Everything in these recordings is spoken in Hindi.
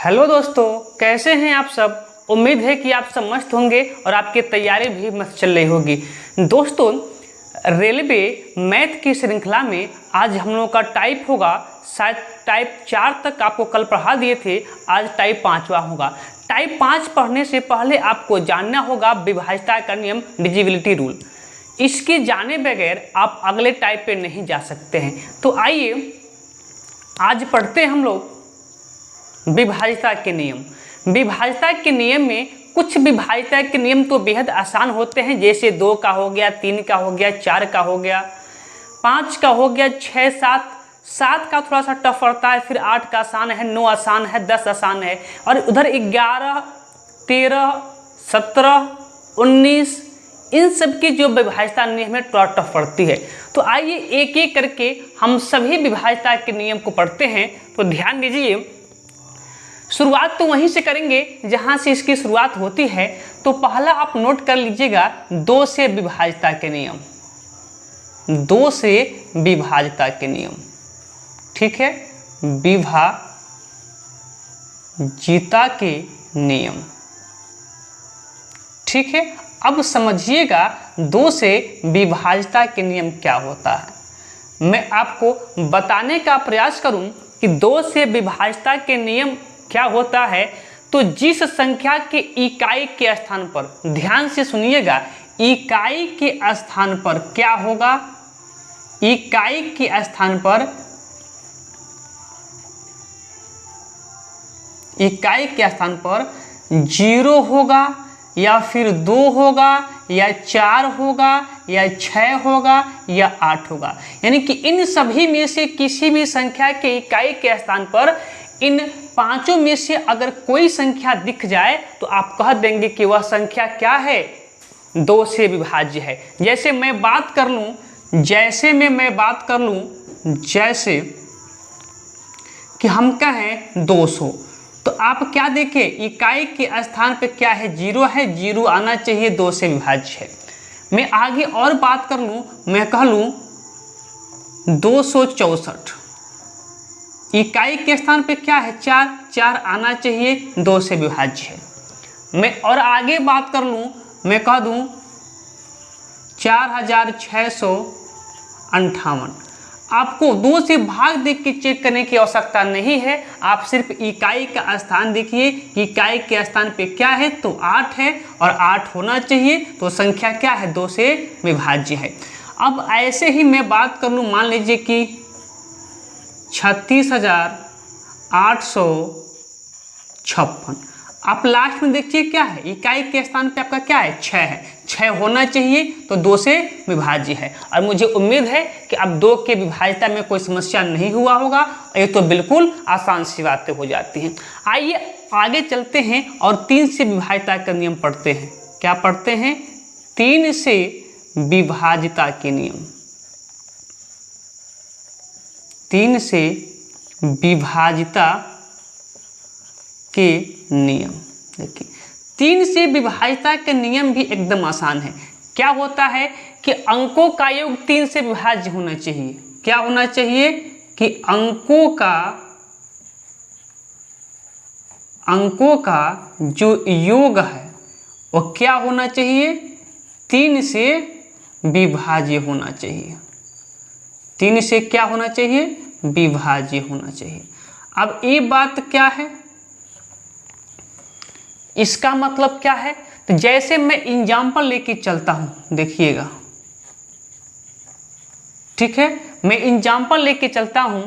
हेलो दोस्तों, कैसे हैं आप सब। उम्मीद है कि आप सब मस्त होंगे और आपकी तैयारी भी मस्त चल रही होगी। दोस्तों, रेलवे मैथ की श्रृंखला में आज हम लोगों का टाइप होगा, शायद टाइप 4 तक आपको कल पढ़ा दिए थे, आज टाइप 5वां होगा। टाइप 5 पढ़ने से पहले आपको जानना होगा विभाज्यता का नियम, डिविजिबिलिटी रूल। इसके जाने बगैर आप अगले टाइप पे नहीं जा सकते हैं। तो आइए आज पढ़ते हैं हम लोग विभाज्यता के नियम। विभाज्यता के नियम में कुछ विभाज्यता के नियम तो बेहद आसान होते हैं, जैसे 2 का हो गया, 3 का हो गया, 4 का हो गया, 5 का हो गया, 6, 7 का थोड़ा सा टफ पड़ता है, फिर 8 का आसान है, 9 आसान है, 10 आसान है, और उधर 11, 13, 17, 19 इन सब की जो विभाज्यता नियम है थोड़ा टफ पड़ती है। तो आइए एक एक करके हम सभी विभाज्यता के नियम को पढ़ते हैं। तो ध्यान दीजिए, शुरुआत तो वहीं से करेंगे जहां से इसकी शुरुआत होती है। तो पहला आप नोट कर लीजिएगा 2 से विभाज्यता के नियम। 2 से विभाज्यता के नियम, ठीक है, विभाज्यता के नियम, ठीक है। अब समझिएगा 2 से विभाज्यता के नियम क्या होता है। मैं आपको बताने का प्रयास करूं कि 2 से विभाज्यता के नियम क्या होता है। तो जिस संख्या के इकाई के स्थान पर, ध्यान से सुनिएगा, इकाई के स्थान पर क्या होगा, इकाई के स्थान पर, इकाई के स्थान पर 0 होगा या फिर 2 होगा या 4 होगा या 6 होगा या 8 होगा। यानी कि इन सभी में से किसी भी संख्या के इकाई के स्थान पर इन पांचों में से अगर कोई संख्या दिख जाए तो आप कह देंगे कि वह संख्या क्या है, 2 से विभाज्य है। जैसे मैं बात कर लूं, जैसे कि हम कहें 200, तो आप क्या देखें, इकाई के स्थान पे क्या है, 0 है, 0 आना चाहिए, 2 से विभाज्य है। मैं आगे और बात कर लूं, मैं कह लूं 264, इकाई के स्थान पे क्या है, 4, 4 आना चाहिए, 2 से विभाज्य है। मैं और आगे बात कर लूं, मैं कह दूं 4658। आपको 2 से भाग देख के चेक करने की आवश्यकता नहीं है, आप सिर्फ इकाई का स्थान देखिए, इकाई के स्थान पे क्या है, तो 8 है और 8 होना चाहिए, तो संख्या क्या है, 2 से विभाज्य है। अब ऐसे ही मैं बात कर लूं, मान लीजिए कि 36,856। आप लास्ट में देखिए क्या है, इकाई के स्थान पे आपका क्या है, 6 है, 6 होना चाहिए, तो 2 से विभाज्य है। और मुझे उम्मीद है कि अब 2 के विभाज्यता में कोई समस्या नहीं हुआ होगा, ये तो बिल्कुल आसान सी बातें हो जाती हैं। आइए आगे चलते हैं और 3 से विभाज्यता का नियम पढ़ते हैं। क्या पढ़ते हैं, 3 से विभाज्यता के नियम। 3 से विभाज्यता के नियम, देखिए 3 से विभाज्यता के नियम भी एकदम आसान है। क्या होता है कि अंकों का योग 3 से विभाज्य होना चाहिए। क्या होना चाहिए कि अंकों का जो योग है वो क्या होना चाहिए, 3 से विभाज्य होना चाहिए। 3 से क्या होना चाहिए, विभाज्य होना चाहिए। अब ये बात क्या है, इसका मतलब क्या है, तो जैसे मैं एग्जाम्पल लेके चलता हूं, देखिएगा, ठीक है, मैं एग्जाम्पल लेके चलता हूं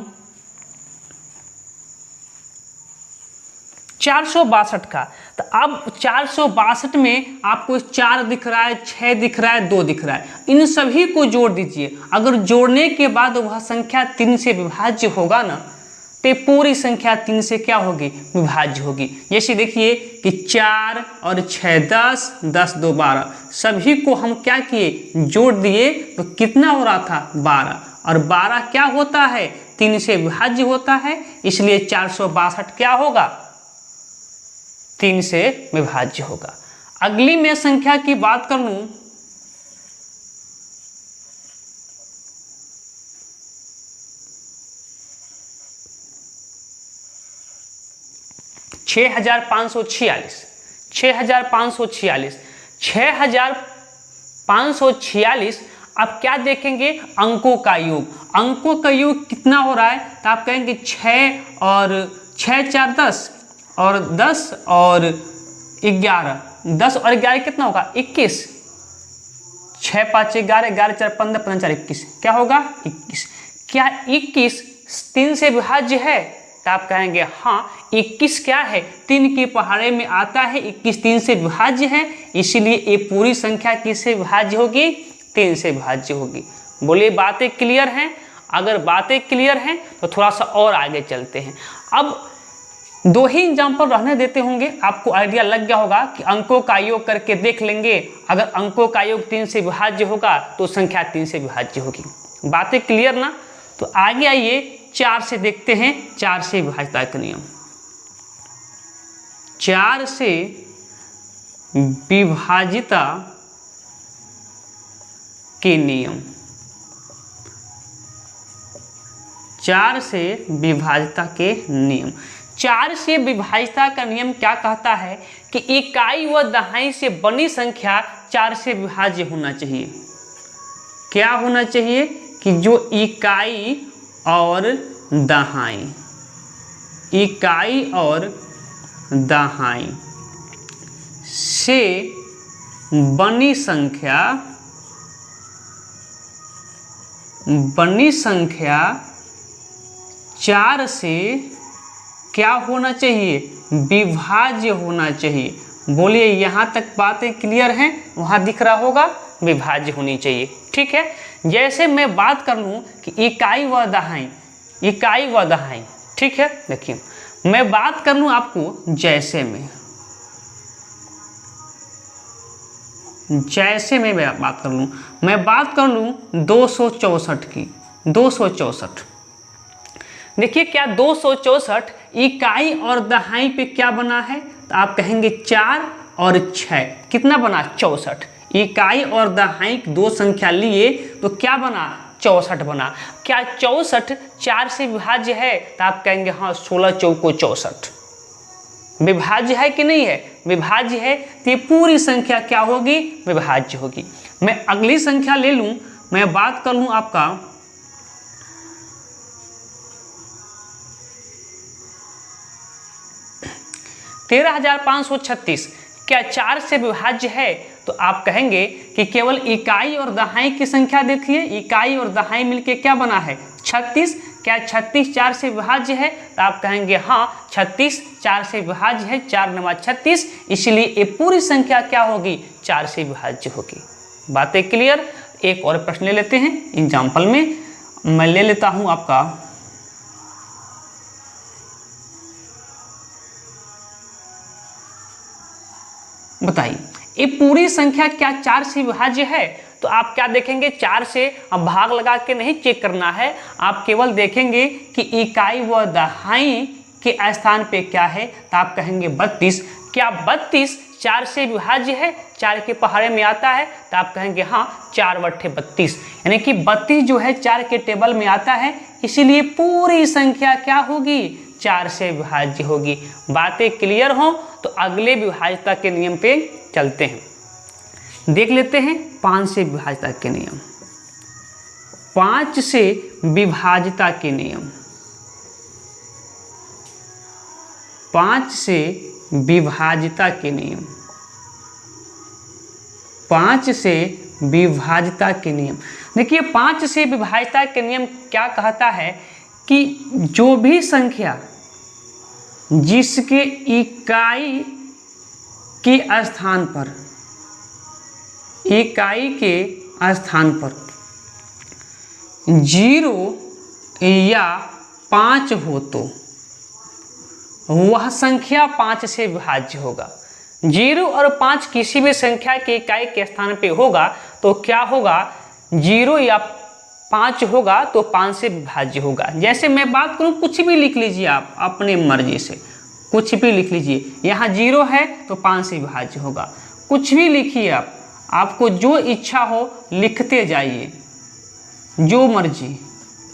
462 का। तो अब 462 में आपको 4 दिख रहा है, 6 दिख रहा है, 2 दिख रहा है, इन सभी को जोड़ दीजिए। अगर जोड़ने के बाद वह संख्या 3 से विभाज्य होगा ना, तो पूरी संख्या 3 से क्या होगी, विभाज्य होगी। जैसे देखिए कि 4 और 6 10, 10 2 12, सभी को हम क्या किए, जोड़ दिए, तो कितना हो रहा था, 12, और 12 क्या होता है, 3 से विभाज्य होता है, इसलिए 462 क्या होगा, 3 से विभाज्य होगा। अगली मैं संख्या की बात कर लूं, 6546, 6546, 6546। अब क्या देखेंगे, अंकों का योग। अंकों का योग कितना हो रहा है, तो आप कहेंगे 6 और 6 4 10 और 10 और 11, 10 और 11 कितना होगा 21, 6 5 11, 11 4 15, 15 4 21, क्या होगा 21। क्या 21 3 से विभाज्य है, तो आप कहेंगे हाँ 21 क्या है, 3 के पहाड़े में आता है, 21 3 से विभाज्य है, इसीलिए ये पूरी संख्या किससे विभाज्य होगी, 3 से विभाज्य होगी। बोलिए बातें क्लियर हैं। अगर बातें क्लियर हैं तो थोड़ा सा और आगे चलते हैं। अब 2 ही एग्जाम्पल रहने देते होंगे, आपको आइडिया लग गया होगा कि अंकों का योग करके देख लेंगे, अगर अंकों का योग 3 से विभाज्य होगा तो संख्या 3 से विभाज्य होगी। बातें क्लियर ना। तो आगे आइए 4 से देखते हैं, 4 से विभाज्यता का नियम। 4 से विभाज्यता के नियम, 4 से विभाज्यता के नियम। 4 से विभाज्यता का नियम क्या कहता है कि इकाई व दहाई से बनी संख्या 4 से विभाज्य होना चाहिए। क्या होना चाहिए कि जो इकाई और दहाई, इकाई और दहाई से बनी संख्या, बनी संख्या 4 से क्या होना चाहिए, विभाज्य होना चाहिए। बोलिए यहाँ तक बातें क्लियर हैं, वहाँ दिख रहा होगा विभाज्य होनी चाहिए। ठीक है, जैसे मैं बात कर लूँ कि इकाई व दहाई, इकाई व दहाई, ठीक है, देखिए मैं बात कर लूँ आपको जैसे में, जैसे में मैं बात कर लूँ, मैं बात कर लूँ 264 की, 264। देखिए क्या 264 इकाई और दहाई पे क्या बना है, तो आप कहेंगे 4 और 6 कितना बना 64। इकाई और दहाई 2 संख्या लिए तो क्या बना 64 बना। क्या 64 4 से विभाज्य है, तो आप कहेंगे हाँ 16 चौको 64 विभाज्य है कि नहीं है, विभाज्य है। तो ये पूरी संख्या क्या होगी, विभाज्य होगी। मैं अगली संख्या ले लूं, मैं बात कर लूं आपका 13536। क्या 4 से विभाज्य है, तो आप कहेंगे कि केवल इकाई और दहाई की संख्या देखिए, इकाई और दहाई मिलके क्या बना है 36। क्या 36 4 से विभाज्य है, तो आप कहेंगे हाँ 36 4 से विभाज्य है, 4 9 36, इसलिए ये पूरी संख्या क्या होगी 4 से विभाज्य होगी। बातें क्लियर। एक और प्रश्न ले लेते हैं एग्जाम्पल में, मैं ले लेता हूं आपका बताइए ये पूरी संख्या क्या 4 से विभाज्य है, तो आप क्या देखेंगे 4 से अब भाग लगा के नहीं चेक करना है, आप केवल देखेंगे कि इकाई व दहाई के स्थान पे क्या है, तो आप कहेंगे 32। क्या 32 4 से विभाज्य है, 4 के पहाड़े में आता है, तो आप कहेंगे हाँ 4 बट्ठे 32, यानी कि 32 जो है 4 के टेबल में आता है, इसीलिए पूरी संख्या क्या होगी 4 से विभाज्य होगी। बातें क्लियर हो तो अगले विभाज्यता के नियम पे चलते हैं, देख लेते हैं 5 से विभाज्यता के नियम। 5 से विभाज्यता के नियम, 5 से विभाज्यता के नियम, 5 से विभाज्यता के नियम। देखिए 5 से विभाज्यता के नियम क्या कहता है कि जो भी संख्या जिसके इकाई के स्थान पर, इकाई के स्थान पर 0 या 5 हो तो वह संख्या 5 से विभाज्य होगा। 0 और 5 किसी भी संख्या के इकाई के स्थान पे होगा तो क्या होगा 0 या 5 होगा तो 5 से विभाज्य होगा। जैसे मैं बात करूं कुछ भी लिख लीजिए, आप अपने मर्जी से कुछ भी लिख लीजिए, यहाँ 0 है तो 5 से विभाज्य होगा। कुछ भी लिखिए आप, आपको जो इच्छा हो लिखते जाइए, जो मर्जी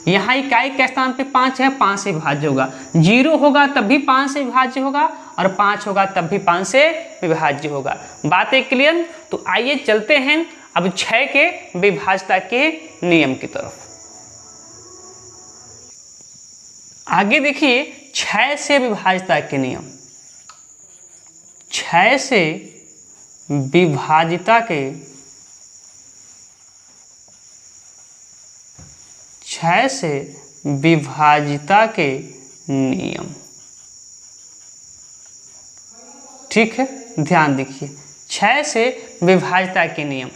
यहाँ इकाई के स्थान पे 5 है, 5 से विभाज्य होगा। 0 होगा तब भी 5 से विभाज्य होगा और 5 होगा तब भी 5 से विभाज्य होगा। बातें क्लियर? तो आइए चलते हैं अब 6 के विभाज्यता के नियम की तरफ। आगे देखिए 6 से विभाज्यता के नियम। 6 से विभाज्यता के 6 से विभाज्यता के नियम। ठीक है, ध्यान देखिए 6 से विभाज्यता के नियम।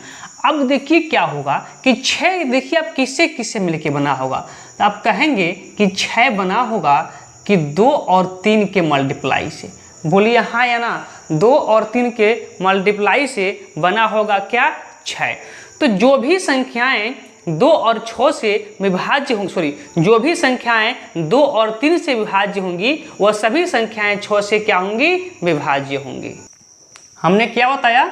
अब देखिए क्या होगा कि 6 देखिए आप किससे किससे मिलके बना होगा, तो आप कहेंगे कि 6 बना होगा कि 2 और 3 के मल्टीप्लाई से। बोलिए हाँ या ना? 2 और 3 के मल्टीप्लाई से बना होगा क्या? 6। तो जो भी संख्याएं 2 और 6 से विभाज्य होंगी, जो भी संख्याएं 2 और 3 से विभाज्य होंगी वह सभी संख्याएं 6 से क्या होंगी? विभाज्य होंगी। हमने क्या बताया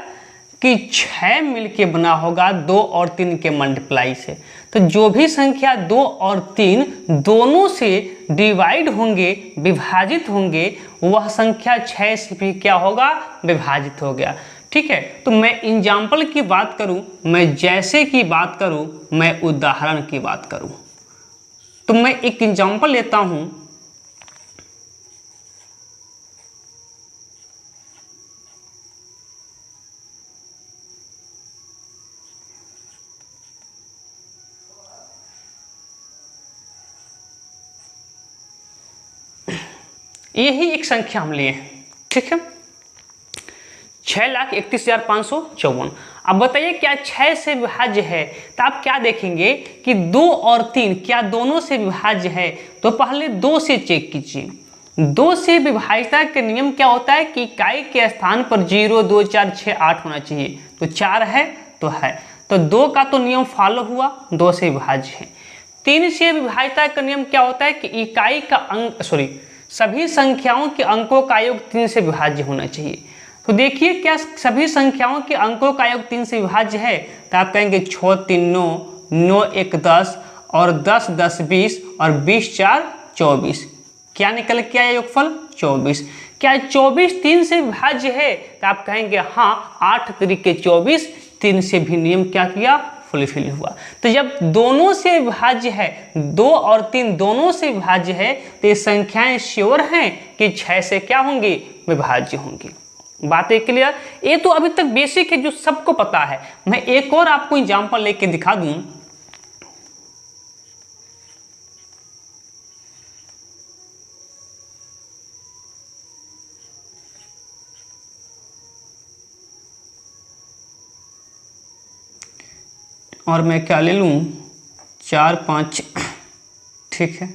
कि 6 मिलके बना होगा 2 और 3 के मल्टीप्लाई से। तो जो भी संख्या 2 और 3 दोनों से डिवाइड होंगे, विभाजित होंगे, वह संख्या 6 से भी क्या होगा? विभाजित हो गया। ठीक है, तो मैं एग्जाम्पल की बात करूं, मैं जैसे की बात करूं, मैं उदाहरण की बात करूं, तो मैं एक एग्जाम्पल लेता हूं। यही एक संख्या हम लिए हैं। ठीक है, 6,31,554। अब बताइए क्या 6 से विभाज्य है? तो आप क्या देखेंगे कि 2 और 3 क्या दोनों से विभाज्य है? तो पहले 2 से चेक कीजिए। 2 से विभाज्यता के नियम क्या होता है कि इकाई के स्थान पर 0, 2, 4, 6, 8 होना चाहिए। तो 4 है तो है, तो 2 का तो नियम फॉलो हुआ, 2 से विभाज्य है। 3 से विभाज्यता का नियम क्या होता है कि इकाई का अंक सभी संख्याओं के अंकों का योग 3 से विभाज्य होना चाहिए। तो देखिए क्या सभी संख्याओं के अंकों का योग 3 से विभाज्य है? तो आप कहेंगे 6 3 9, 9 1 10 और 10 10 20 और 20 4 24। क्या निकल के आया योगफल? 24। क्या 24 3 से विभाज्य है? तो आप कहेंगे हाँ, 8 तरीके 24, 3 से भी नियम क्या किया? फुलफिल हुआ। तो जब दोनों से विभाज्य है, 2 और 3 दोनों से विभाज्य है, तो ये संख्याएं श्योर हैं कि 6 से क्या होंगी? विभाज्य होंगी। बातें क्लियर? ये तो अभी तक बेसिक है जो सबको पता है। मैं एक और आपको एग्जांपल लेके दिखा दूं। और मैं क्या ले लूं? 4 5। ठीक है,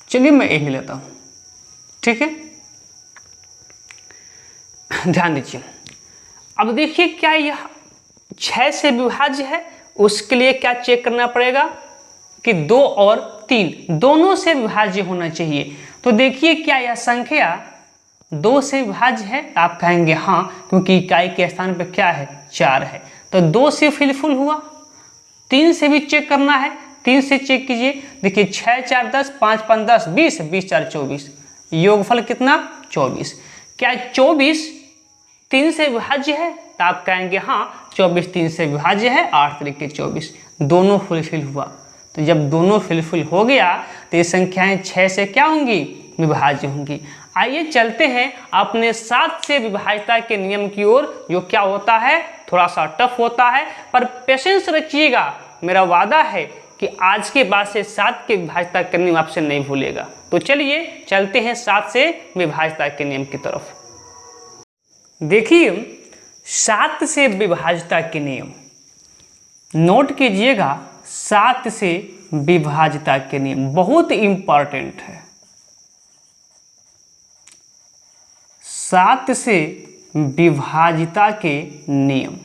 चलिए मैं यही लेता हूं। ठीक है, ध्यान दीजिए। अब देखिए क्या यह 6 से विभाज्य है? उसके लिए क्या चेक करना पड़ेगा कि 2 और 3 दोनों से विभाज्य होना चाहिए। तो देखिए क्या यह संख्या 2 से विभाज्य है? आप कहेंगे हाँ, क्योंकि इकाई के स्थान पे क्या है? 4 है। तो 2 से फिलफुल हुआ। 3 से भी चेक करना है, 3 से चेक कीजिए। देखिए 6 4 10, 5 5 10 20, 20 4 24, योगफल कितना? 24। क्या 24 3 से विभाज्य है? तो आप कहेंगे हाँ, 24 3 से विभाज्य है, 8 तरीके 24, दोनों फुलफिल हुआ। तो जब दोनों फुलफिल हो गया तो ये संख्याएं 6 से क्या होंगी? विभाज्य होंगी। आइए चलते हैं अपने 7 से विभाज्यता के नियम की ओर, जो क्या होता है? थोड़ा सा टफ होता है, पर पेशेंस रखिएगा। मेरा वादा है कि आज के बाद से 7 के विभाज्यता के नियम आपसे नहीं भूलेगा। तो चलिए चलते हैं 7 से विभाज्यता के नियम की तरफ। देखिए 7 से विभाज्यता के नियम नोट कीजिएगा। 7 से विभाज्यता के नियम बहुत इंपॉर्टेंट है। 7 से विभाज्यता के नियम।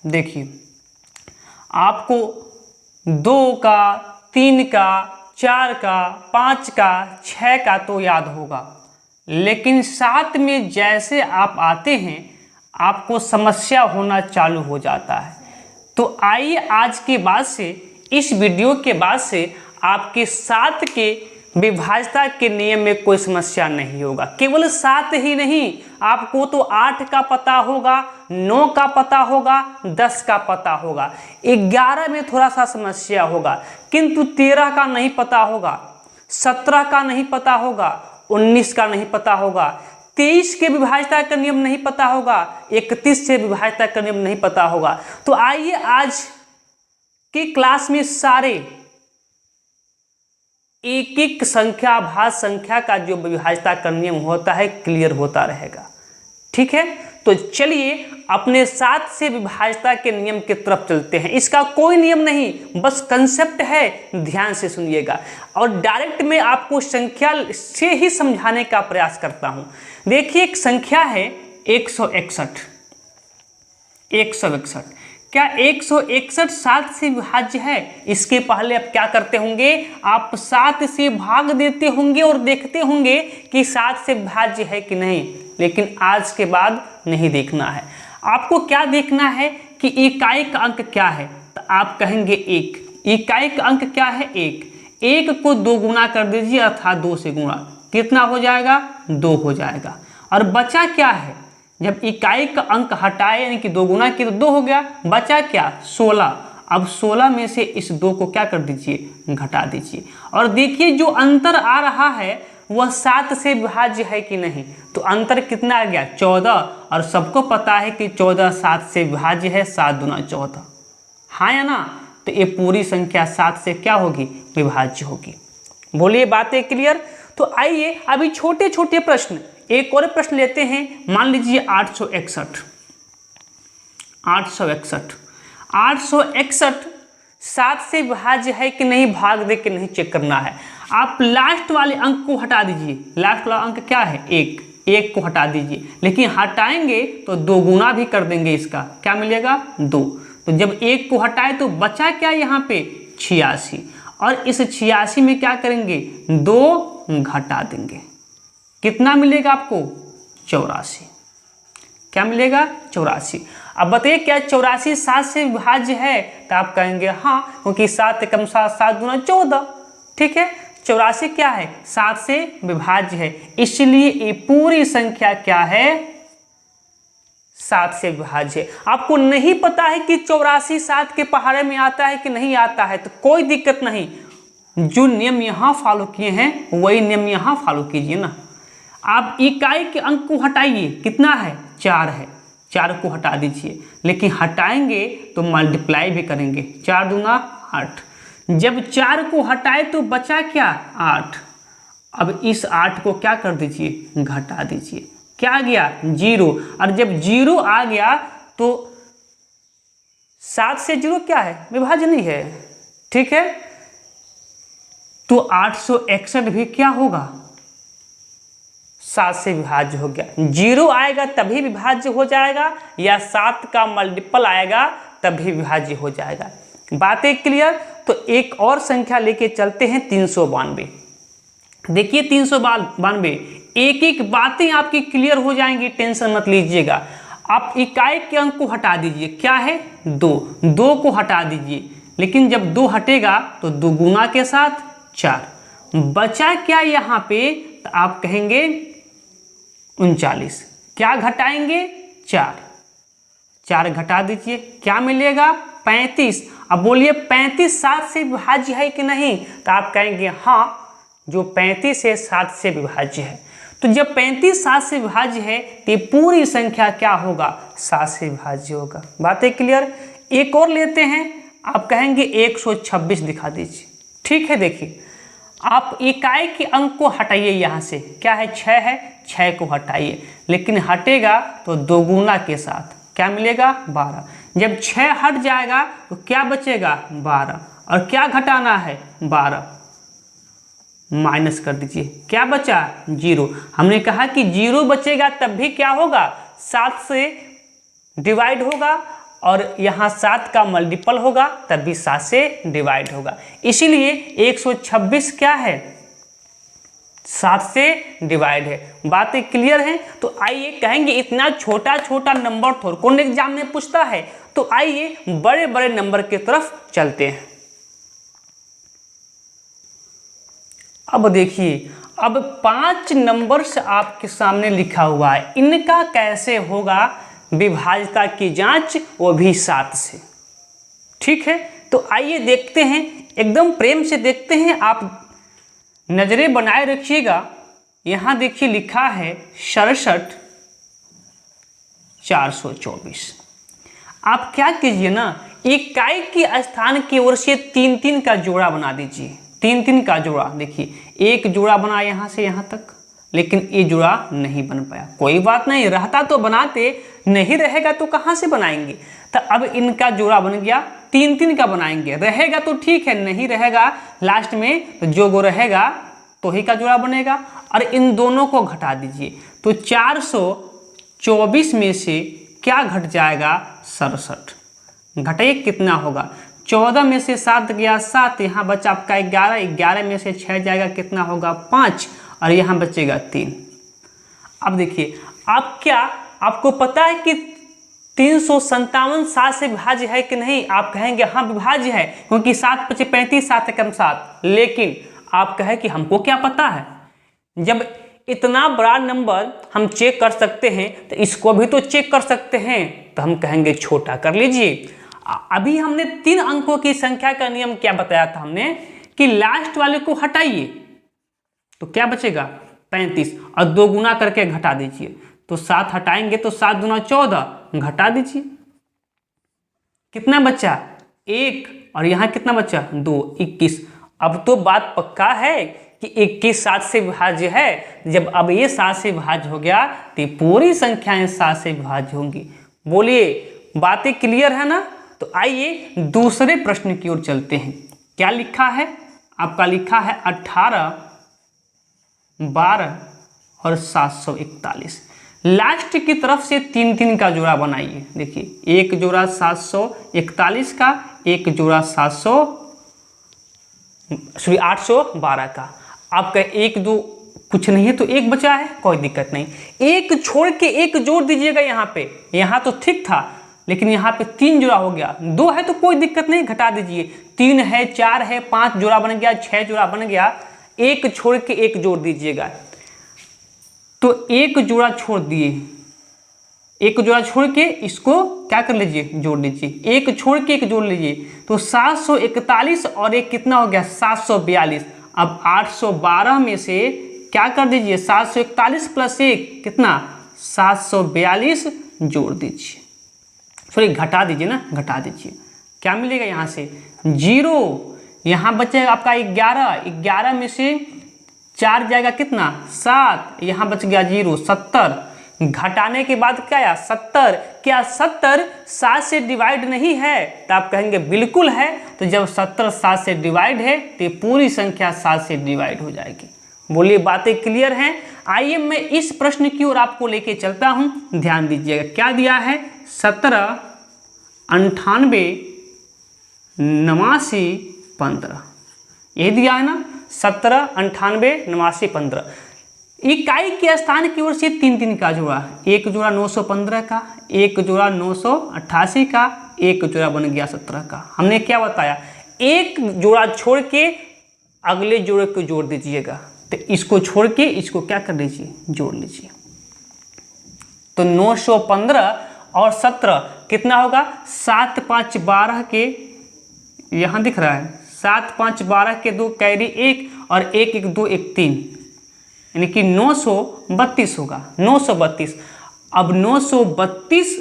देखिए आपको 2 का, 3 का, 4 का, 5 का, 6 का तो याद होगा, लेकिन 7 में जैसे आप आते हैं आपको समस्या होना चालू हो जाता है। तो आइए आज के बाद से, इस वीडियो के बाद से आपके 7 के विभाज्यता के नियम में कोई समस्या नहीं होगा। केवल 7 ही नहीं, आपको तो 8 का पता होगा, 9 का पता होगा, 10 का पता होगा, 11 में थोड़ा सा समस्या होगा, किंतु 13 का नहीं पता होगा, 17 का नहीं पता होगा, 19 का नहीं पता होगा, 23 के विभाज्यता का नियम नहीं पता होगा, 31 से विभाज्यता का नियम नहीं पता होगा। तो आइए आज की क्लास में सारे एक एक संख्या, भाज्य संख्या का जो विभाज्यता का नियम होता है क्लियर होता रहेगा। ठीक है, तो चलिए अपने 7 से विभाज्यता के नियम की तरफ चलते हैं। इसका कोई नियम नहीं, बस कंसेप्ट है, ध्यान से सुनिएगा। और डायरेक्ट में आपको संख्या से ही समझाने का प्रयास करता हूं। देखिए एक संख्या है 161। 161 क्या 161 7 से विभाज्य है? इसके पहले आप क्या करते होंगे, आप 7 से भाग देते होंगे और देखते होंगे कि 7 से विभाज्य है कि नहीं। लेकिन आज के बाद नहीं देखना है, आपको क्या देखना है कि इकाई का अंक क्या है। तो आप कहेंगे 1, इकाई का अंक क्या है 1। 1 को 2 गुना कर दीजिए अर्थात 2 से गुणा, कितना हो जाएगा 2 हो जाएगा। और बचा क्या है, जब इकाई का अंक हटाए यानी कि 2 गुना की तो 2 हो गया, बचा क्या 16। अब 16 में से इस 2 को क्या कर दीजिए, घटा दीजिए। और देखिए जो अंतर आ रहा है वह 7 से विभाज्य है कि नहीं। तो अंतर कितना आ गया 14। और सबको पता है कि 14 7 से विभाज्य है, 7 दूना 14, हाँ या ना। तो ये पूरी संख्या 7 से क्या होगी, विभाज्य होगी। बोलिए बातें क्लियर। तो आइए अभी छोटे छोटे प्रश्न, एक और प्रश्न लेते हैं। मान लीजिए 861 7 से विभाज्य है कि नहीं, भाग दे के नहीं चेक करना है। आप लास्ट वाले अंक को हटा दीजिए। लास्ट वाला अंक क्या है 1 को हटा दीजिए। लेकिन हटाएंगे तो 2 गुना भी कर देंगे, इसका क्या मिलेगा 2। तो जब 1 को हटाए तो बचा क्या यहाँ पे 86। और इस 86 में क्या करेंगे 2 घटा देंगे, कितना मिलेगा आपको 84। क्या मिलेगा 84। अब बताइए क्या 84 7 से विभाज्य है। तो आप कहेंगे हाँ, क्योंकि 7 कम 7 7 दूना 14। ठीक है, 84 क्या है 7 से विभाज्य है, इसलिए ये पूरी संख्या क्या है 7 से विभाज्य है। आपको नहीं पता है कि 84 7 के पहाड़े में आता है कि नहीं आता है, तो कोई दिक्कत नहीं, जो नियम यहाँ फॉलो किए हैं वही नियम यहाँ फॉलो कीजिए ना। आप इकाई के अंक को हटाइए, कितना है 4 है, 4 को हटा दीजिए। लेकिन हटाएंगे तो मल्टीप्लाई भी करेंगे, 4 दूना 8। जब 4 को हटाए तो बचा क्या 8। अब इस 8 को क्या कर दीजिए, घटा दीजिए, क्या आ गया 0। और जब 0 आ गया तो 7 से 0 क्या है, विभाज्य नहीं है। ठीक है, तो 861 भी क्या होगा 7 से विभाज्य हो गया। 0 आएगा तभी विभाज्य हो जाएगा, या 7 का मल्टीपल आएगा तभी विभाज्य हो जाएगा। बातें क्लियर। तो एक और संख्या लेके चलते हैं 392। देखिए 392, एक एक बातें आपकी क्लियर हो जाएंगी, टेंशन मत लीजिएगा। आप इकाई के अंक को हटा दीजिए, क्या है 2 को हटा दीजिए। लेकिन जब 2 हटेगा तो 2 गुना के साथ 4, बचा क्या यहाँ पे, तो आप कहेंगे 39। क्या घटाएंगे 4 घटा दीजिए, क्या मिलेगा 35। अब बोलिए 35 7 से विभाज्य है कि नहीं। तो आप कहेंगे हाँ, जो 35 है 7 से विभाज्य है। तो जब 35 7 से विभाज्य है तो ये पूरी संख्या क्या होगा 7 से विभाज्य होगा। बातें क्लियर। एक और लेते हैं, आप कहेंगे 126 दिखा दीजिए। ठीक है, देखिए आप इकाई के अंक को हटाइए, यहाँ से क्या है 6 है, 6 को हटाइए। लेकिन हटेगा तो 2 गुना के साथ क्या मिलेगा 12। जब 6 हट जाएगा तो क्या बचेगा 12। और क्या घटाना है 12, माइनस कर दीजिए, क्या बचा 0। हमने कहा कि 0 बचेगा तब भी क्या होगा 7 से डिवाइड होगा, और यहाँ 7 का मल्टीपल होगा तब भी 7 से डिवाइड होगा। इसीलिए 126 क्या है 7 से डिवाइड है। बातें क्लियर हैं? तो आइए, कहेंगे इतना छोटा छोटा नंबर थोड़ा कौन एग्जाम में पूछता है, तो आइए बड़े बड़े नंबर की तरफ चलते हैं। अब देखिए, अब 5 नंबर्स आपके सामने लिखा हुआ है, इनका कैसे होगा विभाज्यता की जांच, वो भी 7 से। ठीक है, तो आइए देखते हैं, एकदम प्रेम से देखते हैं, आप नजरें बनाए रखिएगा। यहां देखिए लिखा है 67 424। आप क्या कीजिए ना, इकाई के स्थान की ओर से 3-3 का जोड़ा बना दीजिए। 3-3 का जोड़ा, देखिए एक जोड़ा बना यहां से यहां तक, लेकिन ये जोड़ा नहीं बन पाया। कोई बात नहीं, रहता तो बनाते, नहीं रहेगा तो कहां से बनाएंगे। तो अब इनका जोड़ा बन गया, 3-3 का बनाएंगे, रहेगा तो ठीक है, नहीं रहेगा लास्ट में तो जो गो रहेगा तो ही का जोड़ा बनेगा। और इन दोनों को घटा दीजिए, तो 424 में से क्या घट जाएगा, 67। घटाइए कितना होगा, 14 में से 7 गया 7, यहाँ बचा आपका 11, 11 में से 6 जाएगा, कितना होगा 5, और यहाँ बचेगा 3। अब देखिए, आप क्या, आपको पता है कि 357 7 से विभाज्य है कि नहीं। आप कहेंगे हाँ विभाज्य है, क्योंकि 7 × 5 = 35, 7 × 7। लेकिन आप कहें कि हमको क्या पता है, जब इतना बड़ा नंबर हम चेक कर सकते हैं तो इसको भी तो चेक कर सकते हैं। तो हम कहेंगे छोटा कर लीजिए। अभी हमने 3 अंकों की संख्या का नियम क्या बताया था हमने, कि लास्ट वाले को हटाइए तो क्या बचेगा 35, और 2 गुना करके घटा दीजिए, तो 7 हटाएंगे तो 7 दूना 14, घटा दीजिए, कितना बचा 1, और यहाँ कितना बचा 2, 21। अब तो बात पक्का है कि 21 7 से विभाज्य है। जब अब ये 7 से विभाज्य हो गया तो पूरी संख्याएं 7 से विभाज्य होंगी। बोलिए, बातें क्लियर है ना। तो आइए दूसरे प्रश्न की ओर चलते हैं। क्या लिखा है आपका, लिखा है 18, 12 और 741। लास्ट की तरफ से 3-3 का जोड़ा बनाइए। देखिए, एक जोड़ा 741 का, एक जोड़ा 812 का। आपका 1 2 कुछ नहीं है तो 1 बचा है, कोई दिक्कत नहीं, 1 छोड़ के 1 जोड़ दीजिएगा। यहाँ पे, यहाँ तो ठीक था, लेकिन यहाँ पे 3 जोड़ा हो गया, 2 है तो कोई दिक्कत नहीं, घटा दीजिए। 3 है, 4 है, 5 जोड़ा बन गया, 6 जोड़ा बन गया, 1 छोड़ के 1 जोड़ दीजिएगा। तो 1 जोड़ा छोड़ दिए, 1 जोड़ा छोड़ के इसको क्या कर लीजिए, जोड़ लीजिए। 1 छोड़ के 1 जोड़ लीजिए, तो 741 और 1 कितना हो गया 742। अब 812 में से क्या कर दीजिए, 741 + 1 कितना 742 जोड़ दीजिए, सॉरी घटा दीजिए ना, घटा दीजिए। क्या मिलेगा यहाँ से 0, यहाँ बचेगा आपका 11, 11 में से 4 जाएगा कितना 7, यहाँ बच गया 0, 70। घटाने के बाद क्या आया 70। क्या 70 7 से डिवाइड नहीं है, तो आप कहेंगे बिल्कुल है। तो जब 70 7 से डिवाइड है तो पूरी संख्या 7 से डिवाइड हो जाएगी। बोलिए, बातें क्लियर हैं। आइए मैं इस प्रश्न की ओर आपको लेके चलता हूं, ध्यान दीजिएगा। क्या दिया है 17 98 89 15, यही दिया है ना, 17 98 89 15। इकाई के स्थान की ओर से 3-3 का जोड़ा, एक जोड़ा 915 का, एक जोड़ा 988 का, एक जोड़ा बन गया 17 का। हमने क्या बताया, एक जोड़ा छोड़ के अगले जोड़े को जोड़ दीजिएगा। तो इसको छोड़ के इसको क्या कर लीजिए, जोड़ लीजिए। तो 915 और 17 कितना होगा 7 5 12 के, यहाँ दिख रहा है 7 5 12 के 2 कैरी 1 और 1 1 2 1 3, यानी कि 932 होगा, 932। अब 932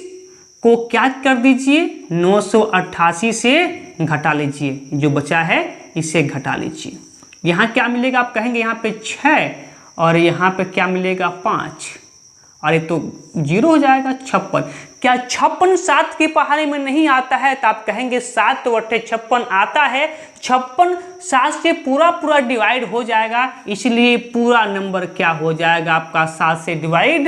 को क्या कर दीजिए 988 से घटा लीजिए, जो बचा है इसे घटा लीजिए। यहाँ क्या मिलेगा, आप कहेंगे यहाँ पे 6 और यहाँ पे क्या मिलेगा 5, और ये तो 0 हो जाएगा 56। क्या 56 7 की पहाड़ी में नहीं आता है, तो आप कहेंगे 7 तो 56 आता है। 56 7 से पूरा डिवाइड हो जाएगा, इसलिए पूरा नंबर क्या हो जाएगा आपका 7 से डिवाइड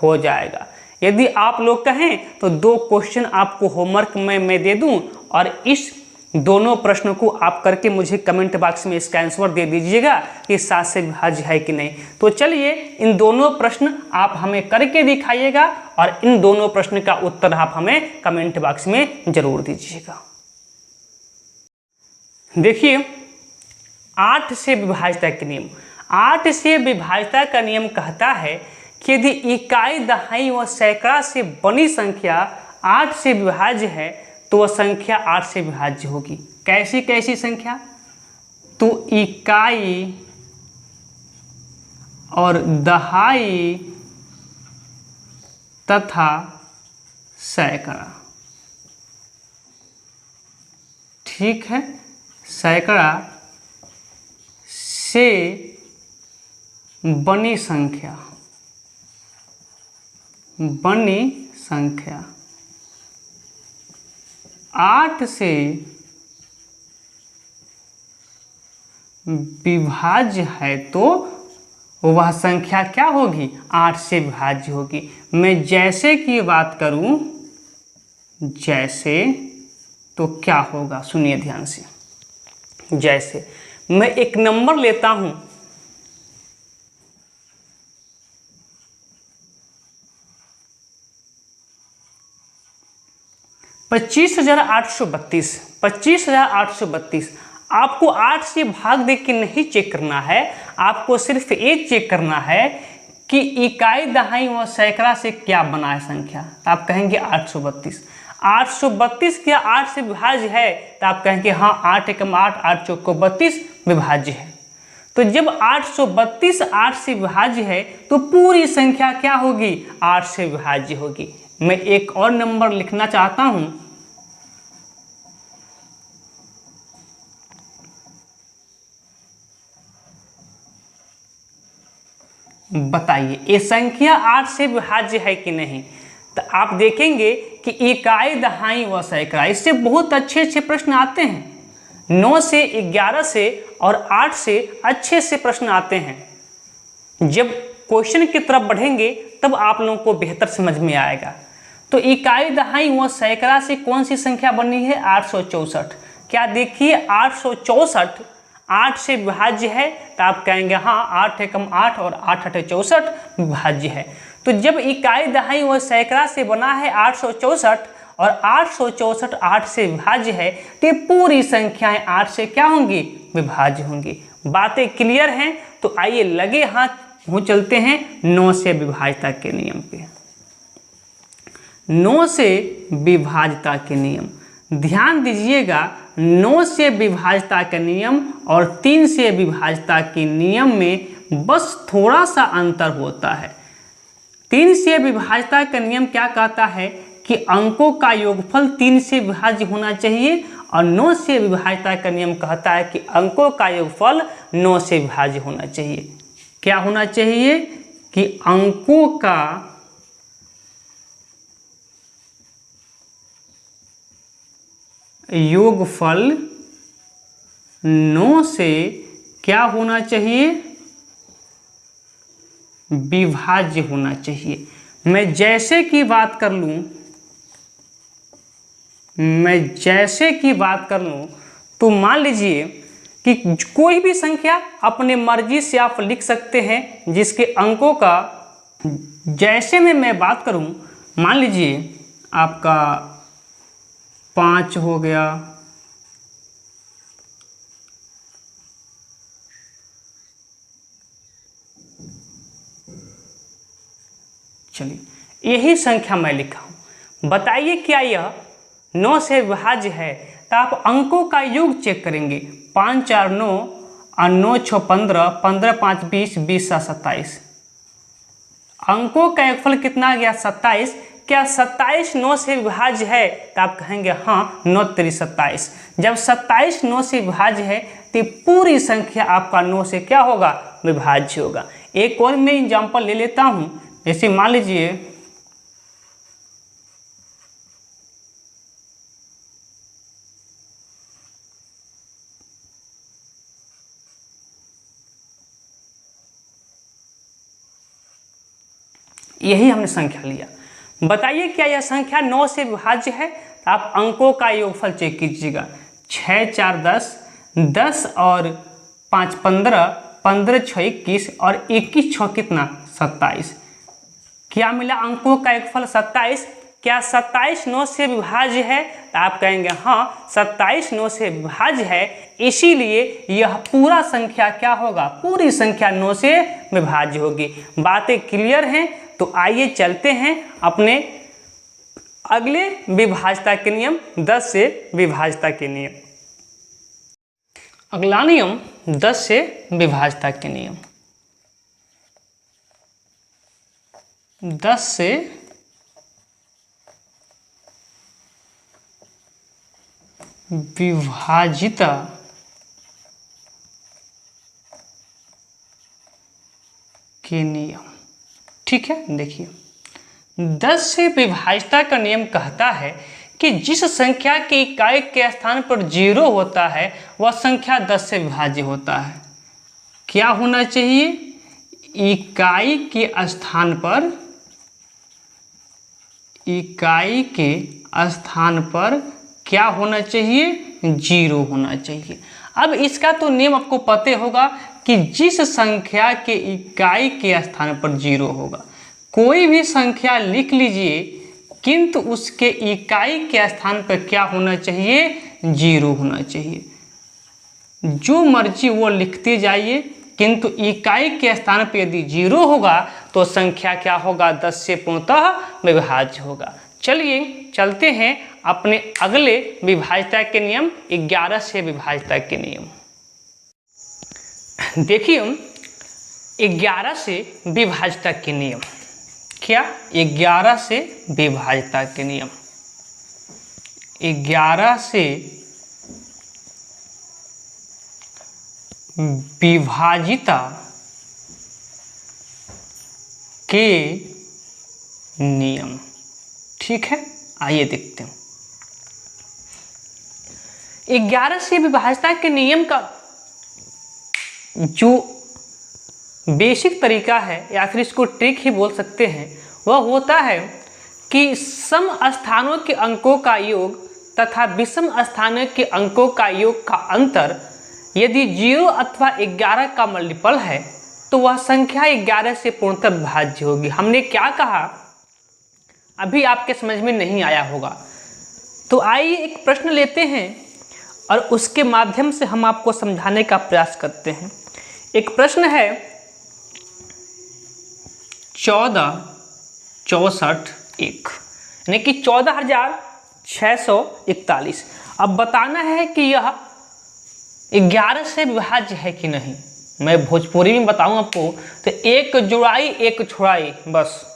हो जाएगा। यदि आप लोग कहें तो 2 क्वेश्चन आपको होमवर्क में मैं दे दूं और इस दोनों प्रश्नों को आप करके मुझे कमेंट बॉक्स में इसका आंसर दे दीजिएगा कि 7 से विभाज्य है कि नहीं। तो चलिए इन दोनों प्रश्न आप हमें करके दिखाइएगा और इन दोनों प्रश्न का उत्तर आप हमें कमेंट बॉक्स में जरूर दीजिएगा। देखिए 8 से विभाज्यता के नियम। 8 से विभाज्यता का नियम कहता है कि यदि इकाई, दहाई व सैकड़ा से बनी संख्या 8 से विभाज्य है तो वह संख्या 8 से विभाज्य होगी। कैसी कैसी संख्या? तो इकाई और दहाई तथा सैकड़ा। ठीक है, सैकड़ा से बनी संख्या, बनी संख्या 8 से विभाज्य है तो वह संख्या क्या होगी? 8 से विभाज्य होगी। मैं जैसे की बात करूं, जैसे, तो क्या होगा? सुनिए ध्यान से। जैसे मैं एक नंबर लेता हूं, 25,832। 25,832 आपको 8 से भाग दे के नहीं चेक करना है, आपको सिर्फ एक चेक करना है कि इकाई, दहाई व सैकड़ा से क्या बना है संख्या। तो आप कहेंगे 832। 832 क्या 8 से विभाज्य है? तो आप कहेंगे हाँ, 8 एकम 8, 8 चौको 32 विभाज्य है। तो जब 832 8 से विभाज्य है तो पूरी संख्या क्या होगी? 8 से विभाज्य होगी। मैं एक और नंबर लिखना चाहता हूं, बताइए ये संख्या 8 से विभाज्य है कि नहीं? तो आप देखेंगे कि इकाई, दहाई व सैकड़ा, इससे बहुत अच्छे अच्छे प्रश्न आते हैं। 9 से, 11 से और 8 से अच्छे से प्रश्न आते हैं। जब क्वेश्चन की तरफ बढ़ेंगे तब आप लोगों को बेहतर समझ में आएगा। तो इकाई, दहाई व सैकड़ा से कौन सी संख्या बनी है? 864। क्या देखिए 864 8 से विभाज्य है? तो आप कहेंगे हाँ, 8 एकम 8 और 8 8 64 विभाज्य है। तो जब इकाई, दहाई व सैकड़ा से बना है 864 और 864 8 से विभाज्य है तो ये पूरी संख्याएं 8 से क्या होंगी? विभाज्य होंगी। बातें क्लियर हैं? तो आइए लगे हाथ हो चलते हैं 9 से विभाज्यता के नियम पे। 9 से विभाज्यता के नियम, ध्यान दीजिएगा। 9 से विभाज्यता का नियम और 3 से विभाज्यता के नियम में बस थोड़ा सा अंतर होता है। 3 से विभाज्यता का नियम क्या कहता है कि अंकों का योगफल 3 से विभाज्य होना चाहिए, और 9 से विभाज्यता का नियम कहता है कि अंकों का योगफल 9 से विभाज्य होना चाहिए। क्या होना चाहिए? कि अंकों का योगफल 9 से क्या होना चाहिए? विभाज्य होना चाहिए। मैं जैसे की बात कर लूं, तो मान लीजिए कि कोई भी संख्या अपने मर्जी से आप लिख सकते हैं जिसके अंकों का, जैसे में मैं बात करूं, मान लीजिए आपका 5 हो गया, चलिए यही संख्या मैं लिखा हूं। बताइए क्या यह 9 से विभाज्य है? तो आप अंकों का योग चेक करेंगे। 5 4 9 और 9 6 15, 15 5 20, 20 7 27। अंकों का योगफल कितना आ गया? 27। क्या 27 9 से विभाज्य है? तो आप कहेंगे हाँ, 9 3 27। जब 27 9 से विभाज्य है तो पूरी संख्या आपका 9 से क्या होगा? विभाज्य होगा। एक और मैं एग्जाम्पल ले लेता हूं। जैसे मान लीजिए यही हमने संख्या लिया। बताइए क्या यह संख्या 9 से विभाज्य है? तो आप अंकों का योगफल चेक कीजिएगा। 6 4 10, 10 और 5 15, 15 6 21 और 21 6 कितना 27। क्या मिला? अंकों का एक फल 27। क्या 27 9 से विभाज्य है? तो आप कहेंगे हाँ 27 9 से विभाज्य है, इसीलिए यह पूरा संख्या क्या होगा? पूरी संख्या 9 से विभाज्य होगी। बातें क्लियर हैं? तो आइए चलते हैं अपने अगले विभाज्यता के नियम, 10 से विभाज्यता के नियम। अगला नियम 10 से विभाज्यता के नियम। 10 से विभाजिता के नियम। ठीक है, देखिए 10 से विभाज्यता का नियम कहता है कि जिस संख्या की इकाई के स्थान पर 0 होता है वह संख्या 10 से विभाज्य होता है। क्या होना चाहिए? इकाई के स्थान पर, इकाई के स्थान पर क्या होना चाहिए? 0 होना चाहिए। अब इसका तो नियम आपको पता होगा कि जिस संख्या के इकाई के स्थान पर 0 होगा, कोई भी संख्या लिख लीजिए किंतु उसके इकाई के स्थान पर क्या होना चाहिए? 0 होना चाहिए। जो मर्जी वो लिखते जाइए, किंतु इकाई के स्थान पर यदि 0 होगा तो संख्या क्या होगा? 10 से पूर्णतः विभाज्य होगा। चलिए चलते हैं अपने अगले विभाज्यता के नियम, 11 से विभाज्यता के नियम। देखिए 11 से विभाज्यता के नियम। क्या? 11 से विभाज्यता के नियम। 11 से विभाजिता के नियम। ठीक है, आइए देखते हैं 11 से विभाज्यता के नियम का जो बेसिक तरीका है या फिर इसको ट्रिक ही बोल सकते हैं, वह होता है कि सम स्थानों के अंकों का योग तथा विषम स्थानों के अंकों का योग का अंतर यदि 0 अथवा 11 का मल्टीपल है तो वह संख्या 11 से पूर्णतः विभाज्य होगी। हमने क्या कहा अभी आपके समझ में नहीं आया होगा, तो आइए एक प्रश्न लेते हैं और उसके माध्यम से हम आपको समझाने का प्रयास करते हैं। एक प्रश्न है 14 64 1, यानी कि 14,641। अब बताना है कि यह 11 से विभाज्य है कि नहीं। मैं भोजपुरी में बताऊं आपको तो एक जोड़ाई एक छोड़ाई, बस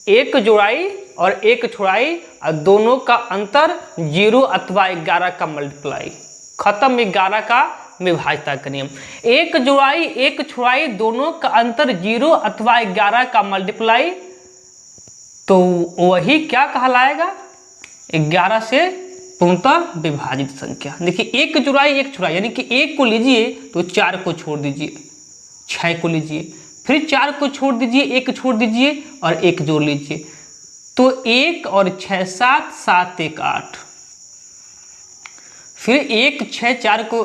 एक जोड़ाई और एक छोड़ाई और दोनों का अंतर 0 अथवा 11 का मल्टीप्लाई, खत्म 11 का विभाज्यता का नियम। एक जोड़ाई एक छोड़ाई दोनों का अंतर 0 अथवा 11 का मल्टीप्लाई, तो वही क्या कहलाएगा? 11 से पूर्णतः विभाजित संख्या। देखिए एक जोड़ाई एक छोड़ाई, यानी कि 1 को लीजिए तो 4 को छोड़ दीजिए, 6 को लीजिए, फिर 4 को छोड़ दीजिए, 1 छोड़ दीजिए और 1 जोड़ लीजिए, तो 1 और 6 7, 7 1 8, फिर 1 6 4 को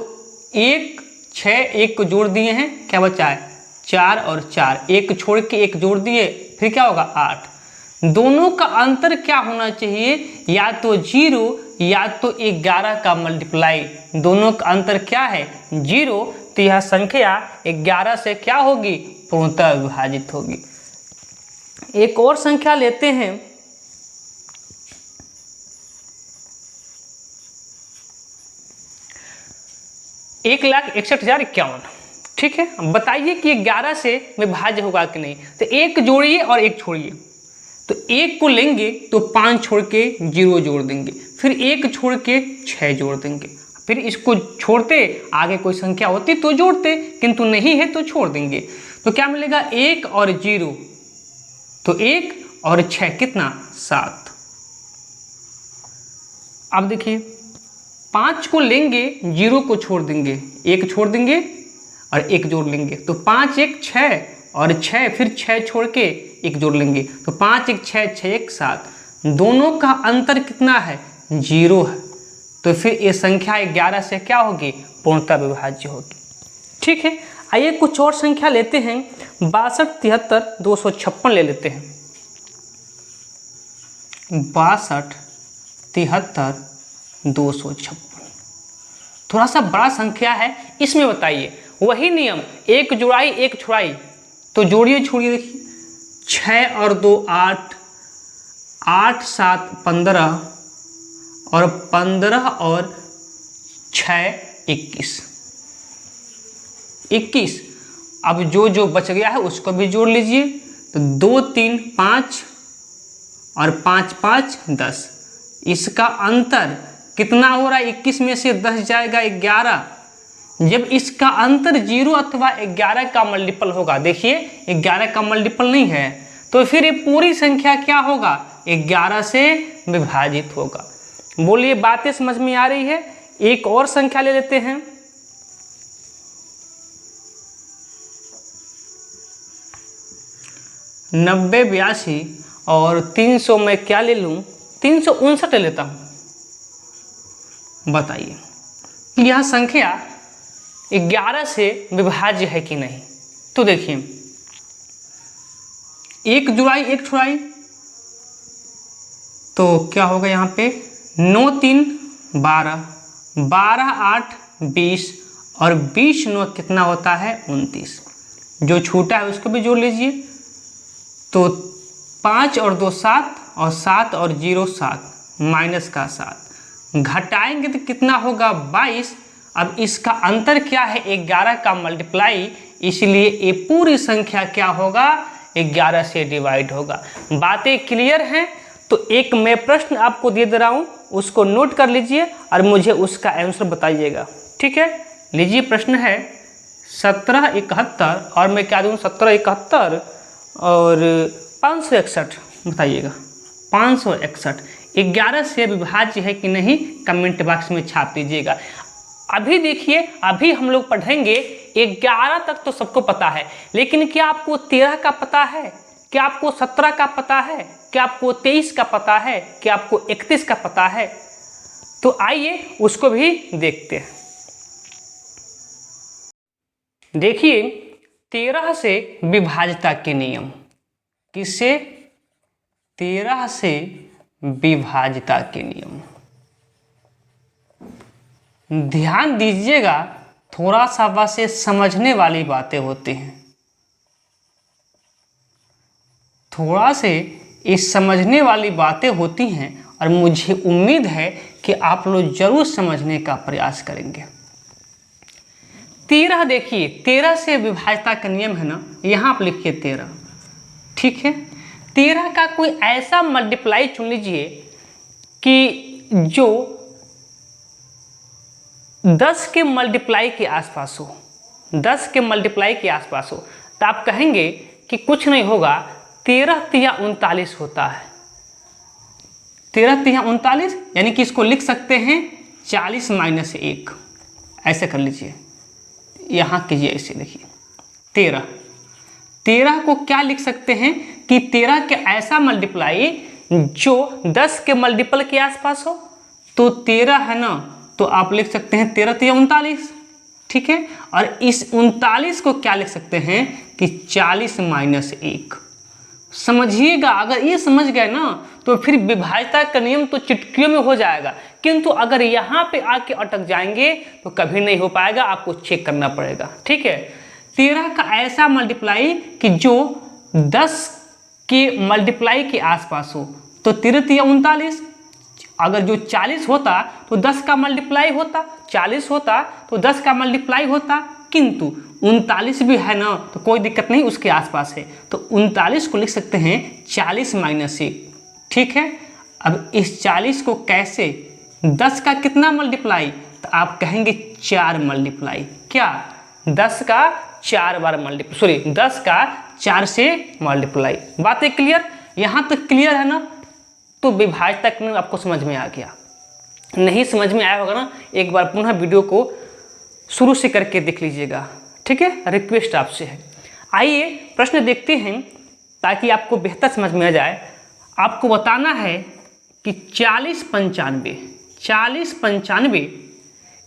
1 6 1 को जोड़ दिए हैं, क्या बचा है? 4 और 4, 1 छोड़ के 1 जोड़ दिए, फिर क्या होगा? 8। दोनों का अंतर क्या होना चाहिए? या तो 0 या तो 11 का मल्टीप्लाई। दोनों का अंतर क्या है? 0। तो यह संख्या 11 से क्या होगी? पूर्णतः विभाजित होगी। एक और संख्या लेते हैं 1,61,051। ठीक है, बताइए कि 11 से विभाज्य होगा कि नहीं। तो 1 जोड़िए और 1 छोड़िए, तो 1 को लेंगे तो 5 छोड़ के 0 जोड़ देंगे, फिर 1 छोड़ के 6 जोड़ देंगे, फिर इसको छोड़ते आगे कोई संख्या होती तो जोड़ते, किंतु नहीं है तो छोड़ देंगे। तो क्या मिलेगा? 1 और 0, तो 1 और 6 कितना? 7। अब देखिए 5 को लेंगे, 0 को छोड़ देंगे, 1 छोड़ देंगे और 1 जोड़ लेंगे, तो 5 1 6 और 6, फिर 6 छोड़ के 1 जोड़ लेंगे, तो 5 1 6 6 1 7। दोनों का अंतर कितना है? 0 है, तो फिर ये संख्या 11 से क्या होगी, पूर्णतः विभाज्य होगी। ठीक है, आइए कुछ और संख्या लेते हैं। 62, 73, 256 ले लेते हैं। 62, 73, 256 थोड़ा सा बड़ा संख्या है। इसमें बताइए वही नियम, एक जुड़ाई एक छुड़ाई, तो जोड़िए छोड़िए। देखिए 6 और 2 8, 8 7 15 और 15 और 6 21। 21 अब जो बच गया है उसको भी जोड़ लीजिए। तो 2 3 5 और 5 5 10। इसका अंतर कितना हो रहा है, 21 में से 10 जाएगा 11। जब इसका अंतर 0 अथवा 11 का मल्टीपल होगा, देखिए 11 का मल्टीपल नहीं है, तो फिर ये पूरी संख्या क्या होगा, 11 से विभाजित होगा। बोलिए बातें समझ में आ रही है। एक और संख्या ले लेते हैं। 90, 82 और 300 में क्या ले लूँ, 359 ले लेता हूँ। बताइए यह संख्या 11 से विभाज्य है कि नहीं। तो देखिए एक जुड़ाई एक छुड़ाई, तो क्या होगा यहाँ पे 9 3 12, 12 8 20 और 20 9 कितना होता है 29। जो छूटा है उसको भी जोड़ लीजिए। तो 5 और 2 7 और 7 और 0 7, माइनस का 7, घटाएंगे तो कितना होगा 22। अब इसका अंतर क्या है 11 का मल्टीप्लाई, इसलिए ये पूरी संख्या क्या होगा 11 से डिवाइड होगा। बातें क्लियर हैं। तो एक मैं प्रश्न आपको दे रहा हूँ, उसको नोट कर लीजिए और मुझे उसका आंसर बताइएगा। ठीक है, लीजिए प्रश्न है 1771 और मैं क्या दूँ 1771 और 561 बताइएगा। 561 11 से विभाज्य है कि नहीं, कमेंट बॉक्स में छाप दीजिएगा। अभी देखिए अभी हम लोग पढ़ेंगे 11 तक तो सबको पता है, लेकिन क्या आपको 13 का पता है, क्या आपको 17 का पता है, क्या आपको 23 का पता है, क्या आपको 31 का पता है? तो आइए उसको भी देखते हैं। देखिए 13 से विभाज्यता के नियम, किससे, 13 से विभाज्यता के नियम। ध्यान दीजिएगा, थोड़ा सा बस ये समझने वाली बातें होती हैं, थोड़ा से ये समझने वाली बातें होती हैं और मुझे उम्मीद है कि आप लोग जरूर समझने का प्रयास करेंगे। 13 देखिए 13 से विभाज्यता का नियम है ना, यहाँ आप लिखिए 13। ठीक है, 13 का कोई ऐसा मल्टीप्लाई चुन लीजिए कि जो 10 के मल्टीप्लाई के आसपास हो, 10 के मल्टीप्लाई के आसपास हो। तो आप कहेंगे कि कुछ नहीं होगा, 13 तिया 39 होता है। 13 तिया 39 यानी कि इसको लिख सकते हैं 40 माइनस 1, ऐसे कर लीजिए। यहाँ कीजिए ऐसे, देखिए 13 को क्या लिख सकते हैं कि 13 के ऐसा मल्टीप्लाई जो 10 के मल्टीपल के आसपास हो। तो 13 है ना, तो आप लिख सकते हैं 13 तिया 39। ठीक है, और इस 39 को क्या लिख सकते हैं कि 40 माइनस 1। समझिएगा, अगर ये समझ गए ना तो फिर विभाज्यता का नियम तो चुटकियों में हो जाएगा, किंतु अगर यहाँ पे आके अटक जाएंगे तो कभी नहीं हो पाएगा, आपको चेक करना पड़ेगा। ठीक है, 13 का ऐसा मल्टीप्लाई कि जो 10 के मल्टीप्लाई के आसपास हो। तो 13 तिया 39, अगर जो 40 होता तो 10 का मल्टीप्लाई होता, 40 होता तो 10 का मल्टीप्लाई होता, किंतु 39 भी है ना, तो कोई दिक्कत नहीं, उसके आसपास है। तो 39 को लिख सकते हैं 40 माइनस 1। ठीक है, अब इस 40 को कैसे, 10 का कितना मल्टीप्लाई, तो आप कहेंगे 4 मल्टीप्लाई। क्या 10 का 4 बार मल्टीप्लाई, सॉरी 10 का 4 से मल्टीप्लाई। बातें क्लियर, यहाँ तक क्लियर है ना? तो विभाज्यता का नियम आपको समझ में आ गया। नहीं समझ में आया होगा ना, एक बार पुनः वीडियो को शुरू से करके देख लीजिएगा। ठीक है, रिक्वेस्ट आपसे है। आइए प्रश्न देखते हैं ताकि आपको बेहतर समझ में आ जाए। आपको बताना है कि 40 95 40 95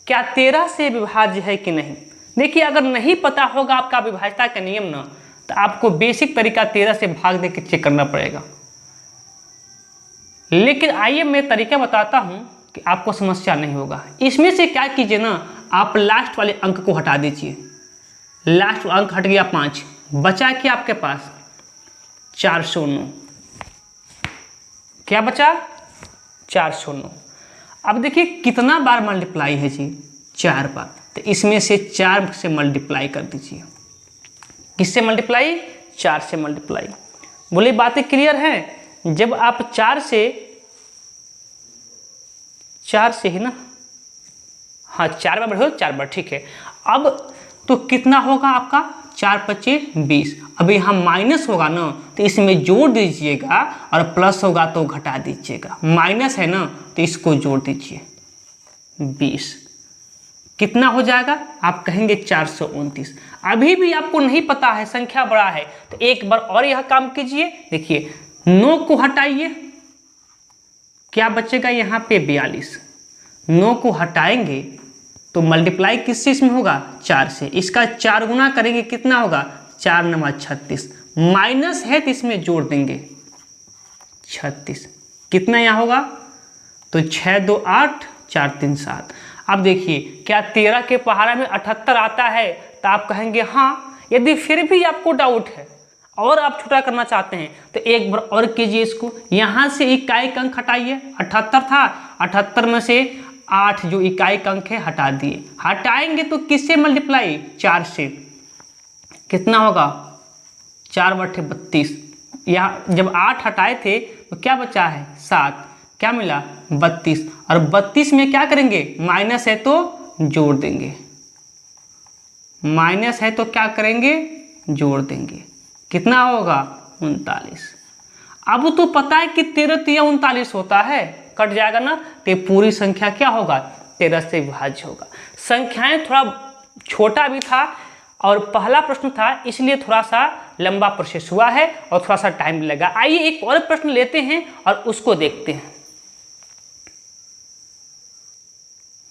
क्या 13 से विभाज्य है कि नहीं। देखिए अगर नहीं पता होगा आपका विभाज्यता का नियम ना, तो आपको बेसिक तरीका 13 से भाग दे के चेक करना पड़ेगा। लेकिन आइए मैं तरीका बताता हूं कि आपको समस्या नहीं होगा। इसमें से क्या कीजिए ना, आप लास्ट वाले अंक को हटा दीजिए। लास्ट अंक हट गया 5, बचा क्या आपके पास 409। क्या बचा 409। अब देखिए कितना बार मल्टीप्लाई है जी, 4 बार। तो इसमें से 4 से मल्टीप्लाई कर दीजिए। किससे मल्टीप्लाई, 4 से मल्टीप्लाई। बोले बातें क्लियर हैं। जब आप 4 से ही ना, हाँ 4 बार बढ़ो, 4 बार ठीक है। अब तो कितना होगा आपका 4 25 20। अब यहाँ माइनस होगा ना तो इसमें जोड़ दीजिएगा, और प्लस होगा तो घटा दीजिएगा। माइनस है ना तो इसको जोड़ दीजिए 20। कितना हो जाएगा आप कहेंगे 429। अभी भी आपको नहीं पता है, संख्या बड़ा है, तो एक बार और यह काम कीजिए। देखिए 9 को हटाइए, क्या बचेगा यहाँ पे 42। 9 को हटाएंगे तो मल्टीप्लाई किस चीज में होगा 4 से। इसका 4 गुना करेंगे कितना होगा 4 9 36। माइनस है तो इसमें जोड़ देंगे 36। कितना यहाँ होगा तो 6 2 8 4 3 7। अब देखिए क्या 13 के पहाड़ा में 78 आता है, तो आप कहेंगे हाँ। यदि फिर भी आपको डाउट है और आप छोटा करना चाहते हैं तो एक बार और कीजिए इसको। यहाँ से इकाई अंक हटाइए, 78 था, 78 में से 8 जो इकाई अंक है हटा दिए। हटाएंगे तो किससे मल्टीप्लाई 4 से। कितना होगा 4 बटे 32। यहाँ जब 8 हटाए थे तो क्या बचा है 7, क्या मिला 32। और 32 में क्या करेंगे, माइनस है तो जोड़ देंगे। माइनस है तो क्या करेंगे जोड़ देंगे। कितना होगा 39। अब तो पता है कि 13 3 39 होता है, कट जाएगा ना, तो पूरी संख्या क्या होगा 13 से विभाज्य होगा। संख्याएं थोड़ा छोटा भी था और पहला प्रश्न था, इसलिए थोड़ा सा लंबा प्रोसेस हुआ है और थोड़ा सा टाइम लगा। आइए एक और प्रश्न लेते हैं और उसको देखते हैं।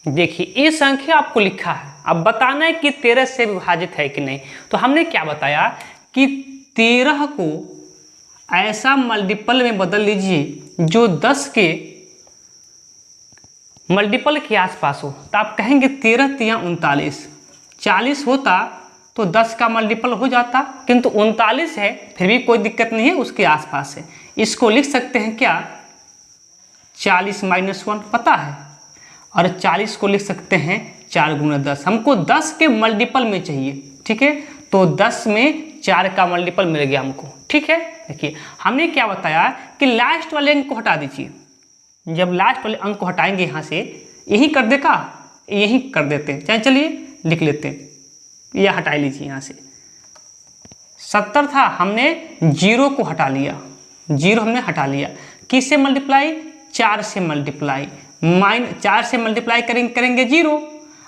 देखिए ये संख्या आपको लिखा है, अब बताना है कि 13 से विभाजित है कि नहीं। तो हमने क्या बताया कि 13 को ऐसा मल्टीपल में बदल लीजिए जो 10 के मल्टीपल के आसपास हो। तो आप कहेंगे 13 3 39। 40 होता तो 10 का मल्टीपल हो जाता, किंतु 39 है, फिर भी कोई दिक्कत नहीं है, उसके आसपास है। इसको लिख सकते हैं क्या 40 - 1 पता है, और 40 को लिख सकते हैं 4 गुना 10। हमको 10 के मल्टीपल में चाहिए, ठीक है। तो 10 में 4 का मल्टीपल मिल गया हमको, ठीक है। देखिए हमने क्या बताया कि लास्ट वाले अंक को हटा दीजिए। जब लास्ट वाले अंक को हटाएंगे यहाँ से, यही कर देगा, यही कर देते हैं, चाहे चलिए लिख लेते हैं, यह हटा लीजिए। यहाँ से 70 था, हमने 0 को हटा लिया, 0 हमने हटा लिया। किससे मल्टीप्लाई 4 से मल्टीप्लाई। 4 से मल्टीप्लाई करेंगे 0,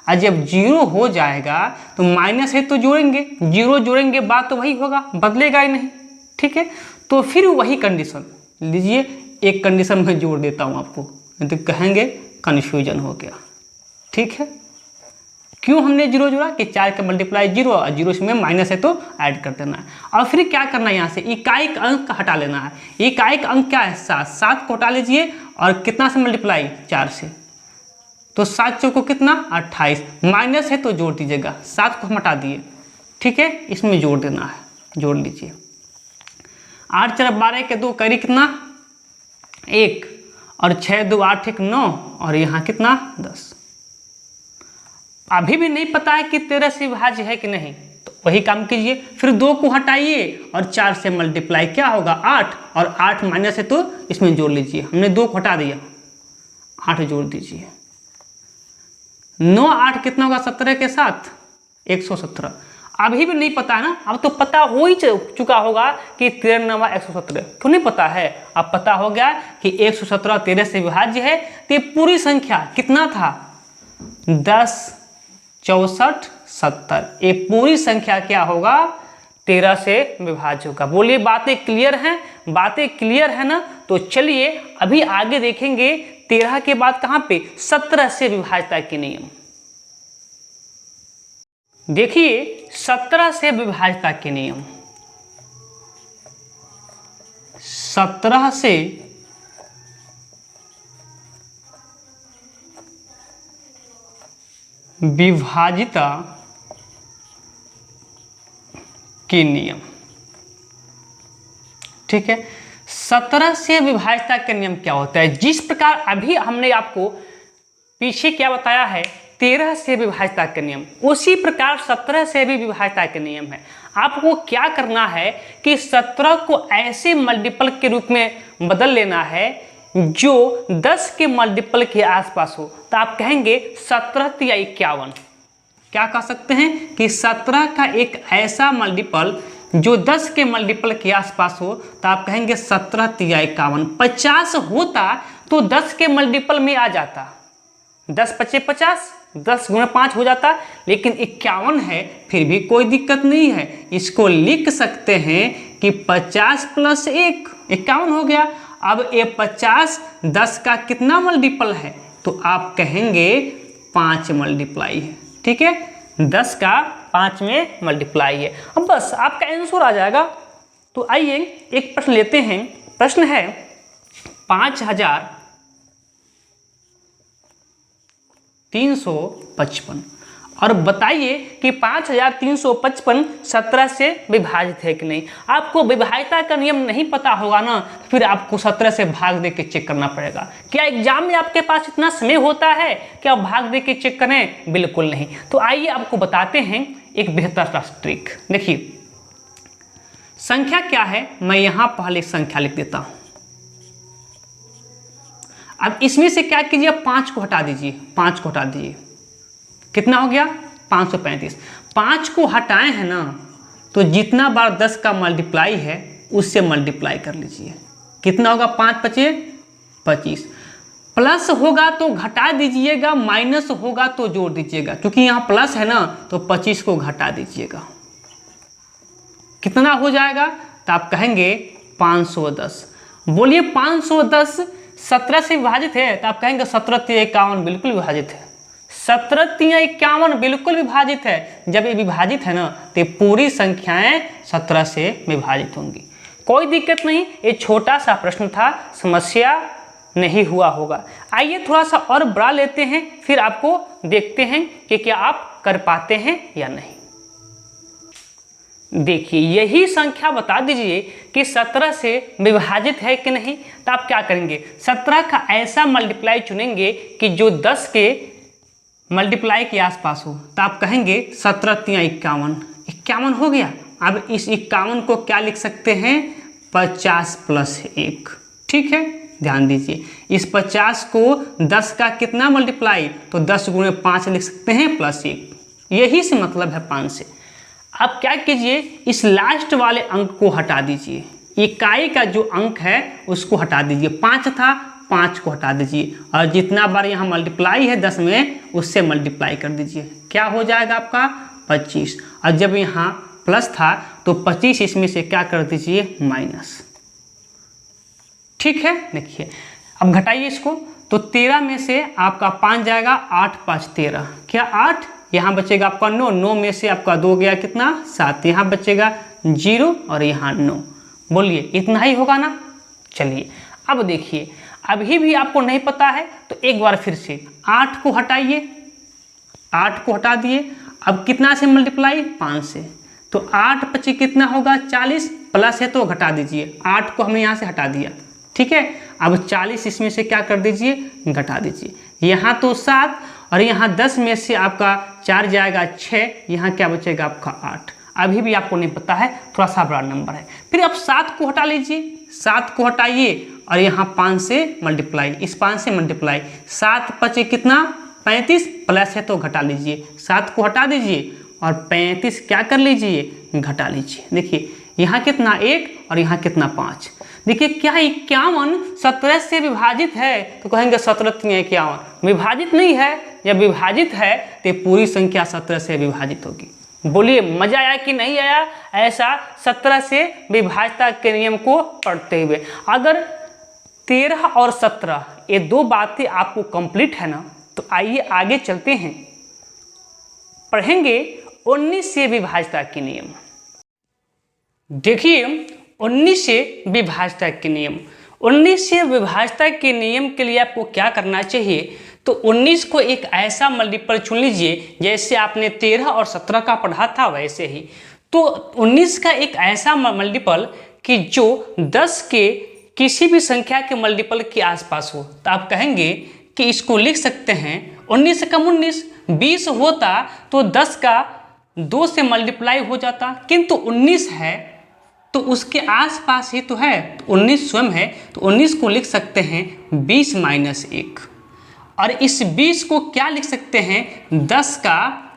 और जब 0 हो जाएगा तो माइनस है तो जोड़ेंगे, 0 जोड़ेंगे बात तो वही होगा, बदलेगा ही नहीं, ठीक है। तो फिर वही कंडीशन लीजिए, एक कंडीशन में जोड़ देता हूँ आपको, तो कहेंगे कन्फ्यूजन हो गया, ठीक है। क्यों हमने 0 जोड़ा कि 4 का मल्टीप्लाई 0 और 0 में माइनस है तो ऐड कर देना है। और फिर क्या करना है, यहाँ से इकाई अंक हटा लेना है। इकाई अंक क्या है 7, 7 को हटा लीजिए और कितना से मल्टीप्लाई 4 से, तो 7 चौको कितना 28। माइनस है तो जोड़ दीजिएगा, 7 को हम हटा दिए, ठीक है। इसमें जोड़ देना है, जोड़ लीजिए। 8 4 12 के 2 करी कितना 1, और 6 2 8 1 9, और यहाँ कितना 10। अभी भी नहीं पता है कि 13 से विभाज्य है कि नहीं, तो वही काम कीजिए। फिर 2 को हटाइए और 4 से मल्टीप्लाई क्या होगा 8, और 8 माइनस है तो इसमें जोड़ लीजिए। हमने 2 को हटा दिया, 8 जोड़ दीजिए। 9 8 कितना होगा 17 के साथ 117। अभी भी नहीं पता है ना, अब तो पता हो ही चुका होगा कि 13 9 117। क्यों नहीं पता है, अब पता हो गया कि 117 13 से विभाज्य है। तो ये पूरी संख्या कितना था 10 64 70। ये पूरी संख्या क्या होगा 13 से विभाज्य होगा। बोलिए बातें क्लियर हैं, बातें क्लियर है ना। तो चलिए अभी आगे देखेंगे 13 के बाद कहाँ पे 17 से विभाज्यता के नियम। देखिए 17 से विभाज्यता के नियम, 17 से विभाज्यता के नियम। ठीक है, 17 से विभाज्यता का नियम क्या होता है? जिस प्रकार अभी हमने आपको पीछे क्या बताया है 13 से विभाज्यता का नियम, उसी प्रकार 17 से भी विभाज्यता का नियम है। आपको क्या करना है कि 17 को ऐसे मल्टीपल के रूप में बदल लेना है जो 10 के मल्टीपल के आसपास हो। तो आप कहेंगे 17 या 51, क्या कह सकते हैं कि 17 का एक ऐसा मल्टीपल जो 10 के मल्टीपल के आसपास हो, तो आप कहेंगे 17 या 51। 50 होता तो 10 के मल्टीपल में आ जाता, 10 पचे 50, 10 गुना 5 हो जाता, लेकिन 51 है फिर भी कोई दिक्कत नहीं है। इसको लिख सकते हैं कि 50 + 1 51 हो गया। अब ये 50 10 का कितना मल्टीपल है? तो आप कहेंगे 5 मल्टीप्लाई है। ठीक है, 10 का 5 में मल्टीप्लाई है। अब बस आपका आंसर आ जाएगा। तो आइए एक प्रश्न लेते हैं। प्रश्न है 5355 और बताइए कि 5355 17 से विभाजित है कि नहीं। आपको विभाज्यता का नियम नहीं पता होगा ना, फिर आपको 17 से भाग दे के चेक करना पड़ेगा। क्या एग्जाम में आपके पास इतना समय होता है कि आप भाग दे के चेक करें? बिल्कुल नहीं। तो आइए आपको बताते हैं एक बेहतर सा ट्रिक। देखिए संख्या क्या है, मैं यहां पहले संख्या लिख देता हूं। अब इसमें से क्या कीजिए, 5 को हटा दीजिए, 5 को हटा दीजिए, कितना हो गया 535। 5 को हटाए हैं ना, तो जितना बार 10 का मल्टीप्लाई है उससे मल्टीप्लाई कर लीजिए। कितना होगा 5 पचे 25। प्लस होगा तो घटा दीजिएगा, माइनस होगा तो जोड़ दीजिएगा। क्योंकि यहाँ प्लस है ना, तो 25 को घटा दीजिएगा। कितना हो जाएगा? तो आप कहेंगे 510। बोलिए 510 17 से विभाजित है? तो आप कहेंगे 17 × 51 बिल्कुल विभाजित है। 17 × 51 बिल्कुल विभाजित है। जब ये विभाजित है ना, तो पूरी संख्याएं 17 से विभाजित होंगी। कोई दिक्कत नहीं, ये छोटा सा प्रश्न था, समस्या नहीं हुआ होगा। आइए थोड़ा सा और बड़ा लेते हैं, फिर आपको देखते हैं कि क्या आप कर पाते हैं या नहीं। देखिए यही संख्या बता दीजिए कि 17 से विभाजित है कि नहीं। तो आप क्या करेंगे, 17 का ऐसा मल्टीप्लाई चुनेंगे कि जो 10 के मल्टीप्लाई के आसपास हो। तो आप कहेंगे 17 × 51, 51 हो गया। अब इस 51 को क्या लिख सकते हैं, 50 + 1। ठीक है, ध्यान दीजिए, इस 50 को 10 का कितना मल्टीप्लाई, तो 10 × 5 लिख सकते हैं +1। यही से मतलब है 5 से। अब क्या कीजिए, इस लास्ट वाले अंक को हटा दीजिए। इकाई का जो अंक है उसको हटा दीजिए। 5 था, 5 को हटा दीजिए, और जितना बार यहाँ मल्टीप्लाई है 10 में, उससे मल्टीप्लाई कर दीजिए। क्या हो जाएगा आपका 25। और जब यहाँ प्लस था तो 25 इसमें से क्या कर दीजिए, माइनस। ठीक है, देखिए अब घटाइए इसको। तो 13 में से आपका 5 जाएगा, 8 × 5 = 13। क्या 8, यहाँ बचेगा आपका 9, 9 में से आपका 2 गया कितना 7, यहाँ बचेगा 0 और यहाँ 9। बोलिए इतना ही होगा ना। चलिए अब देखिए, अभी भी आपको नहीं पता है तो एक बार फिर से 8 को हटाइए, 8 को हटा दिए। अब कितना से मल्टीप्लाई, 5 से। तो 8 × 5 कितना होगा 40, प्लस है तो घटा दीजिए। 8 को हमने यहाँ से हटा दिया। ठीक है, अब 40 इसमें से क्या कर दीजिए, घटा दीजिए। यहाँ तो 7 और यहाँ 10 में से आपका 4 जाएगा 6, यहाँ क्या बचेगा आपका 8। अभी भी आपको नहीं पता है, थोड़ा सा बड़ा नंबर है। फिर आप 7 को हटा लीजिए, 7 को हटाइए और यहाँ 5 से मल्टीप्लाई, इस 5 से मल्टीप्लाई। 7 × 5 कितना 35, प्लस है तो घटा लीजिए। 7 को हटा दीजिए और 35 क्या कर लीजिए, घटा लीजिए। देखिए यहाँ कितना 1 और यहाँ कितना 5। देखिए क्या 51 17 से विभाजित है? तो कहेंगे 17 × 51 विभाजित नहीं है। जब विभाजित है तो पूरी संख्या 17 से विभाजित होगी। बोलिए मजा आया कि नहीं आया ऐसा 17 से विभाज्यता के नियम को पढ़ते हुए? अगर 13 और 17 ये दो बातें आपको कंप्लीट है ना, तो आइए आगे चलते हैं, पढ़ेंगे 19 से विभाज्यता के नियम। देखिए 19 से विभाज्यता के नियम, 19 से विभाज्यता के नियम के लिए आपको क्या करना चाहिए, तो 19 को एक ऐसा मल्टीपल चुन लीजिए, जैसे आपने 13 और 17 का पढ़ा था वैसे ही। तो 19 का एक ऐसा मल्टीपल कि जो 10 के किसी भी संख्या के मल्टीपल के आसपास हो, तो आप कहेंगे कि इसको लिख सकते हैं 19 से कम 19, 20 होता तो 10 का 2 से मल्टीप्लाई हो जाता, किंतु 19 है तो उसके आसपास ही तो है, तो 19 स्वयं है, तो 19 को लिख सकते हैं 20 माइनस 1, और इस 20 को क्या लिख सकते हैं 10 का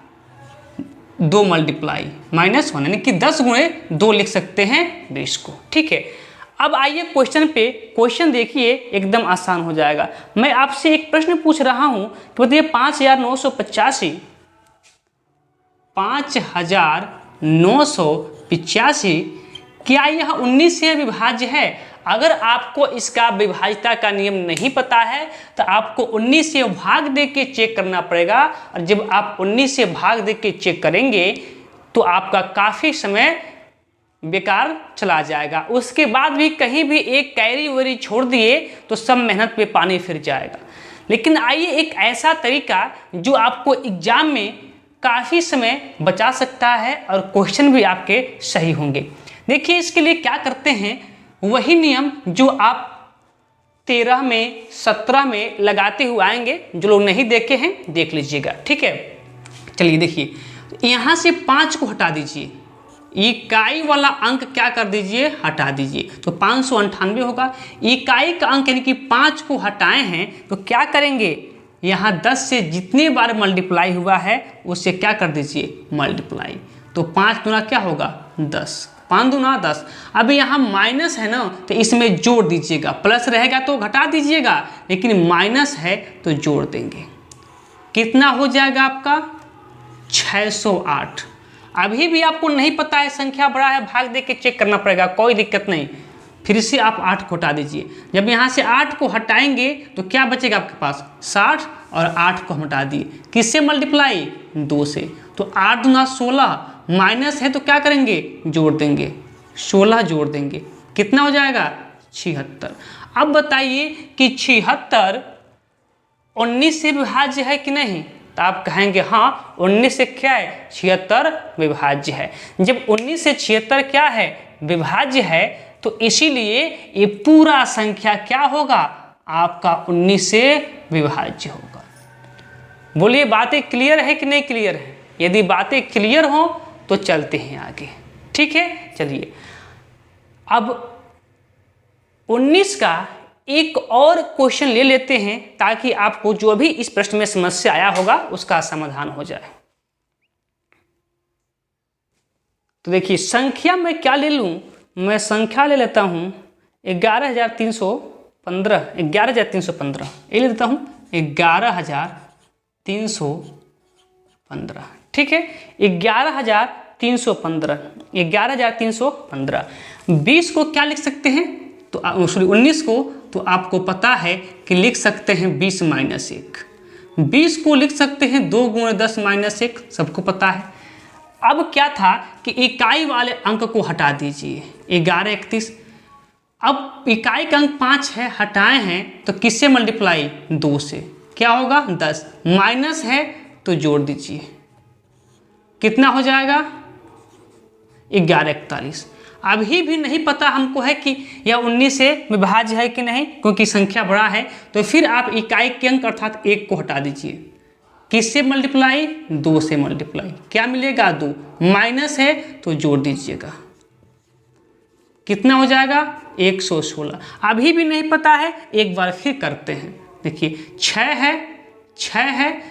2 मल्टीप्लाई -1, यानी कि 10 गुणे 2 लिख सकते हैं 20 को। ठीक है, अब आइए क्वेश्चन पे, क्वेश्चन देखिए एकदम आसान हो जाएगा। मैं आपसे एक प्रश्न पूछ रहा हूं कि बताइए 5985 क्या यह 19 से विभाज्य है? अगर आपको इसका विभाज्यता का नियम नहीं पता है तो आपको 19 से भाग दे के चेक करना पड़ेगा, और जब आप 19 से भाग दे के चेक करेंगे तो आपका काफ़ी समय बेकार चला जाएगा। उसके बाद भी कहीं भी एक कैरी वैरी छोड़ दिए तो सब मेहनत पे पानी फिर जाएगा। लेकिन आइए एक ऐसा तरीका जो आपको एग्जाम में काफ़ी समय बचा सकता है और क्वेश्चन भी आपके सही होंगे। देखिए इसके लिए क्या करते हैं, वही नियम जो आप 13 में 17 में लगाते हुए आएंगे, जो लोग नहीं देखे हैं देख लीजिएगा। ठीक है, चलिए देखिए, यहाँ से 5 को हटा दीजिए, इकाई वाला अंक क्या कर दीजिए हटा दीजिए, तो 598 होगा। इकाई का अंक यानी कि 5 को हटाए हैं तो क्या करेंगे, यहाँ 10 से जितने बार मल्टीप्लाई हुआ है उससे क्या कर दीजिए मल्टीप्लाई, तो 5 दूना क्या होगा 10, 5 दूना 10। अब यहाँ माइनस है ना तो इसमें जोड़ दीजिएगा, प्लस रहेगा तो घटा दीजिएगा, लेकिन माइनस है तो जोड़ देंगे। कितना हो जाएगा आपका 608। अभी भी आपको नहीं पता है, संख्या बड़ा है, भाग दे के चेक करना पड़ेगा, कोई दिक्कत नहीं। फिर से आप 8 को हटा दीजिए, जब यहाँ से 8 को हटाएंगे तो क्या बचेगा आपके पास 60, और 8 को हम हटा दिए, किससे मल्टीप्लाई 2 से, तो 8 दूना 16, माइनस है तो क्या करेंगे जोड़ देंगे, 16 जोड़ देंगे, कितना हो जाएगा 76। अब बताइए कि 76 19 से विभाज्य है कि नहीं, तो आप कहेंगे हाँ 19 से क्या है 76 विभाज्य है। जब 19 से 76 क्या है विभाज्य है, तो इसीलिए ये पूरा संख्या क्या होगा आपका 19 से विभाज्य होगा। बोलिए बातें क्लियर है कि नहीं क्लियर है? यदि बातें क्लियर हो तो चलते हैं आगे। ठीक है, चलिए अब 19 का एक और क्वेश्चन ले लेते हैं ताकि आपको जो भी इस प्रश्न में समस्या आया होगा उसका समाधान हो जाए। तो देखिए संख्या में क्या ले लूं, मैं संख्या ले लेता हूं 11,315 ये ले लेता हूं 11,315। ठीक है, 11,315 20 को क्या लिख सकते हैं, तो सॉरी 19 को तो आपको पता है कि लिख सकते हैं 20 माइनस 1। 20 को लिख सकते हैं 2 गुणे 10 माइनस 1, सबको पता है। अब क्या था कि इकाई वाले अंक को हटा दीजिए 1131। अब इकाई का अंक 5 है, हटाए हैं तो किससे मल्टीप्लाई 2 से, क्या होगा 10, माइनस है तो जोड़ दीजिए, कितना हो जाएगा 1141। अभी भी नहीं पता हमको है कि यह 19 से विभाज्य है कि नहीं, क्योंकि संख्या बड़ा है, तो फिर आप इकाई के अंक अर्थात 1 को हटा दीजिए, किससे मल्टीप्लाई 2 से मल्टीप्लाई, क्या मिलेगा 2, माइनस है तो जोड़ दीजिएगा, कितना हो जाएगा 116। अभी भी नहीं पता है, एक बार फिर करते हैं। देखिए 6 है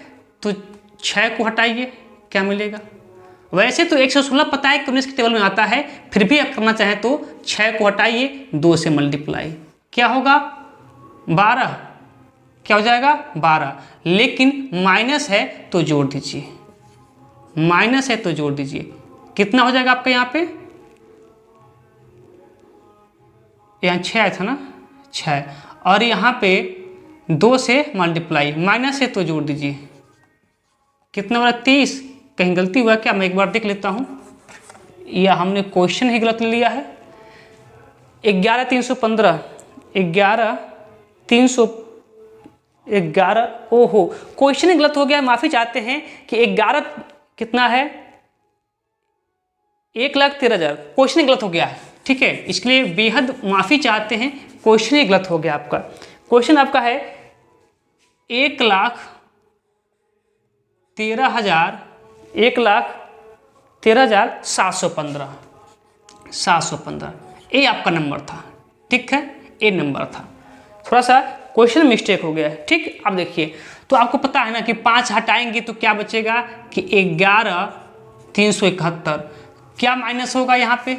तो 6 को हटाइए, क्या मिलेगा, वैसे तो 116 पता है कि 19 के टेबल में आता है, फिर भी आप करना चाहें तो 6 को हटाइए 2 से मल्टीप्लाई, क्या होगा 12, क्या हो जाएगा 12, लेकिन माइनस है तो जोड़ दीजिए, माइनस है तो जोड़ दीजिए, कितना हो जाएगा आपका यहाँ पे, यहाँ 6 आया था ना 6, और यहाँ पे 2 से मल्टीप्लाई, माइनस है तो जोड़ दीजिए, कितना बड़ा 23। कहीं गलती हुआ क्या, मैं एक बार देख लेता हूँ, या हमने क्वेश्चन ही गलत लिया है। 11,315, 11,311, ओहो क्वेश्चन ही गलत हो गया, माफ़ी चाहते हैं कि 11 कितना है, 1,13,000, क्वेश्चन ही गलत हो गया है, ठीक है। इसके लिए बेहद माफ़ी चाहते हैं, क्वेश्चन ही गलत हो गया आपका। क्वेश्चन आपका है 1,13,000, 1,13,715, 715 ये आपका नंबर था, ठीक है, ये नंबर था। थोड़ा सा क्वेश्चन मिस्टेक हो गया है, ठीक। अब देखिए, तो आपको पता है ना कि 5 हटाएंगे तो क्या बचेगा कि 11,371, क्या माइनस होगा यहाँ पे,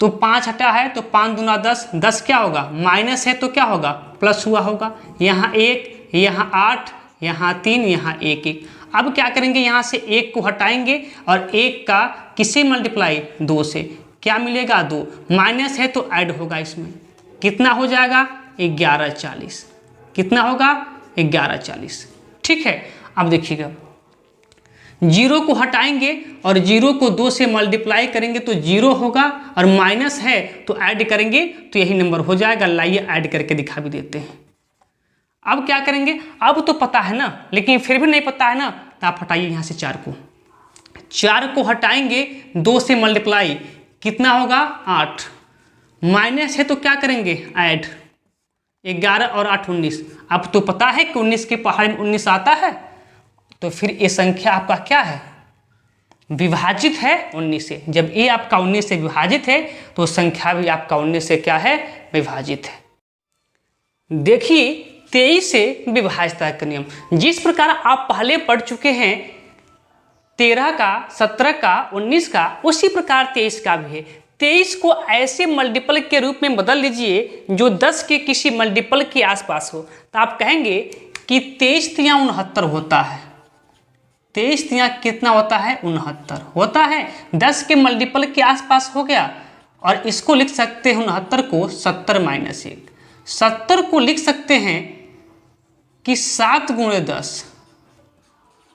तो 5 हटा है तो 5 दूना 10, 10 क्या होगा, माइनस है तो क्या होगा, प्लस हुआ होगा। यहाँ 1, यहाँ 8, यहाँ 3, यहाँ 1, 1। अब क्या करेंगे, यहाँ से 1 को हटाएंगे और 1 का किससे मल्टीप्लाई, 2 से, क्या मिलेगा 2, माइनस है तो ऐड होगा इसमें, कितना हो जाएगा 1140, कितना होगा 1140, ठीक है। अब देखिएगा, 0 को हटाएंगे और 0 को 2 से मल्टीप्लाई करेंगे तो 0 होगा, और माइनस है तो ऐड करेंगे तो यही नंबर हो जाएगा। लाइए ऐड करके दिखा भी देते हैं। अब क्या करेंगे, अब तो पता है ना, लेकिन फिर भी नहीं पता है ना, तो आप हटाइए यहाँ से 4 को हटाएंगे, 2 से मल्टीप्लाई, कितना होगा 8, माइनस है तो क्या करेंगे ऐड, 11 और 8 19। अब तो पता है कि 19 के पहाड़ में 19 आता है, तो फिर ये संख्या आपका क्या है, विभाजित है 19 से। जब ये आपका 19 से विभाजित है तो संख्या भी आपका 19 से क्या है, विभाजित है। देखिए 23 से विभाज्यता का नियम, जिस प्रकार आप पहले पढ़ चुके हैं 13 का, 17 का, 19 का, उसी प्रकार 23 का भी है। 23 को ऐसे मल्टीपल के रूप में बदल लीजिए जो 10 के किसी मल्टीपल के आसपास हो, तो आप कहेंगे कि 23 तियां 69 होता है। 23 तियां कितना होता है, 69 होता है, 10 के मल्टीपल के आसपास हो गया। और इसको लिख सकते हैं 69 को 70 माइनस 1, 70 को लिख सकते हैं कि 7 गुणे 10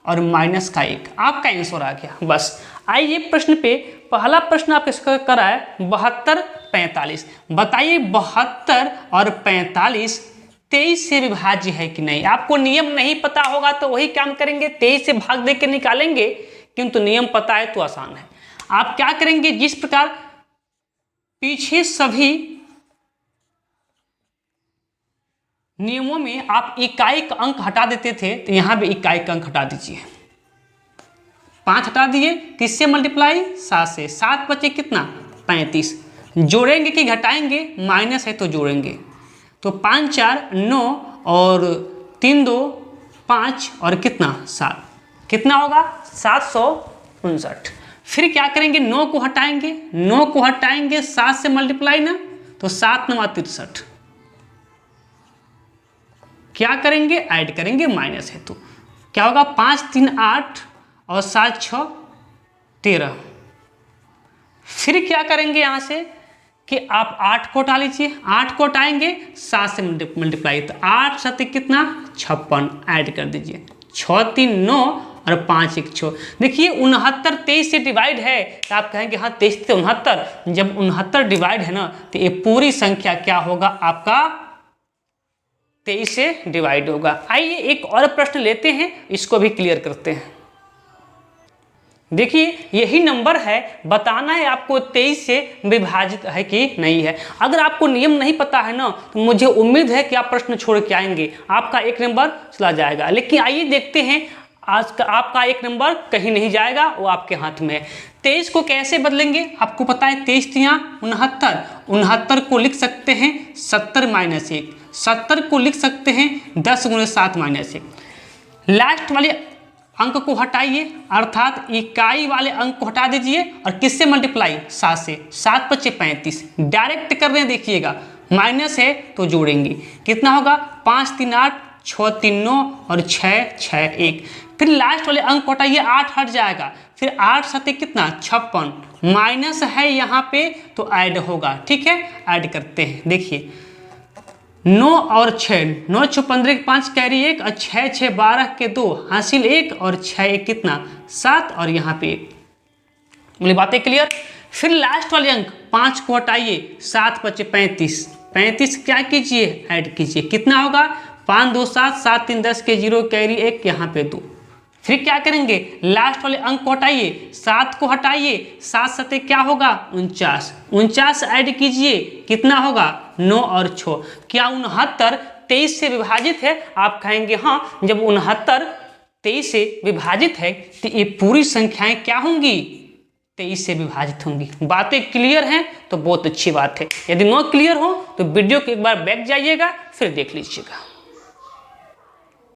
और माइनस का 1, आपका आंसर आ गया। बस आइए प्रश्न पे, पहला प्रश्न आपके करा है 72 45। बताइए 72 और 45 23 से विभाज्य है कि नहीं। आपको नियम नहीं पता होगा तो वही काम करेंगे, 23 से भाग दे के निकालेंगे, किंतु नियम पता है तो आसान है। आप क्या करेंगे, जिस प्रकार पीछे सभी नियमों में आप इकाई का अंक हटा देते थे, तो यहां भी इकाई का अंक हटा दीजिए। 5 हटा दिए, किससे मल्टीप्लाई, 7 से, 7 बचे कितना 35। जोड़ेंगे कि घटाएंगे, माइनस है तो जोड़ेंगे, तो 5 4 9 और 3 2 5 और कितना 7, कितना होगा 759। फिर क्या करेंगे, 9 को हटाएंगे, 9 को हटाएंगे 7 से मल्टीप्लाई ना, तो 7 9 63। क्या करेंगे, ऐड करेंगे, माइनस है तो क्या होगा 5 3 8 और 7 6 13। फिर क्या करेंगे यहाँ से कि आप 8 को हटा लीजिए, 8 को हटाएंगे 7 से मल्टीप्लाई, तो 8 7 कितना 56, ऐड कर दीजिए, 6 3 9 और 5 1 6। देखिए 69 23 से डिवाइड है, तो आप कहेंगे हाँ 23 से 69, जब 69 डिवाइड है ना, तो ये पूरी संख्या क्या होगा आपका 23 से डिवाइड होगा। आइए एक और प्रश्न लेते हैं, इसको भी क्लियर करते हैं। देखिए यही नंबर है, बताना है आपको 23 से विभाजित है कि नहीं है। अगर आपको नियम नहीं पता है ना, तो मुझे उम्मीद है कि आप प्रश्न छोड़ के आएंगे, आपका 1 नंबर चला जाएगा। लेकिन आइए देखते हैं, आज का आपका 1 नंबर कहीं नहीं जाएगा, वो आपके हाथ में है। 23 को कैसे बदलेंगे, आपको पता है 23 तियां 69, 69 को लिख सकते हैं 70 माइनस 1, 70 को लिख सकते हैं 10 गुणे 7 माइनस 1। लास्ट वाले अंक को हटाइए, अर्थात इकाई वाले अंक को हटा दीजिए और किससे मल्टीप्लाई 7 से, 7 बचे 35। डायरेक्ट कर रहे हैं, देखिएगा माइनस है तो जोड़ेंगे, कितना होगा 5 3 8 6 3 9 और 6 6 1। फिर लास्ट वाले अंक को हटाइए, 8 हट जाएगा, फिर 8 7 कितना 56, माइनस है यहाँ पे तो ऐड होगा, ठीक है, ऐड करते हैं। देखिए 9 और 6, 9 6 15 के 5 कैरी 1 और 6 6 12 के 2 हासिल 1 और 6 1 कितना 7 और यहाँ पे 1। बोली बातें क्लियर। फिर लास्ट वाले अंक 5 को हटाइए, 7 बचे 35, 35 क्या कीजिए ऐड कीजिए, कितना होगा 5 2 7, 7 3 10 के 0 कैरी 1 यहाँ पे 2। फिर क्या करेंगे लास्ट वाले अंक को हटाइए, 7 को हटाइए, 7 7 क्या होगा 49, 49 ऐड कीजिए कितना होगा 9 और 6। क्या 69 23 से विभाजित है? आप कहेंगे हाँ, जब 69 23 से विभाजित है तो ये पूरी संख्याएं क्या होंगी 23 से विभाजित होंगी। बातें क्लियर हैं तो बहुत अच्छी बात है। यदि नो क्लियर हो तो वीडियो को एक बार बैक जाइएगा फिर देख लीजिएगा।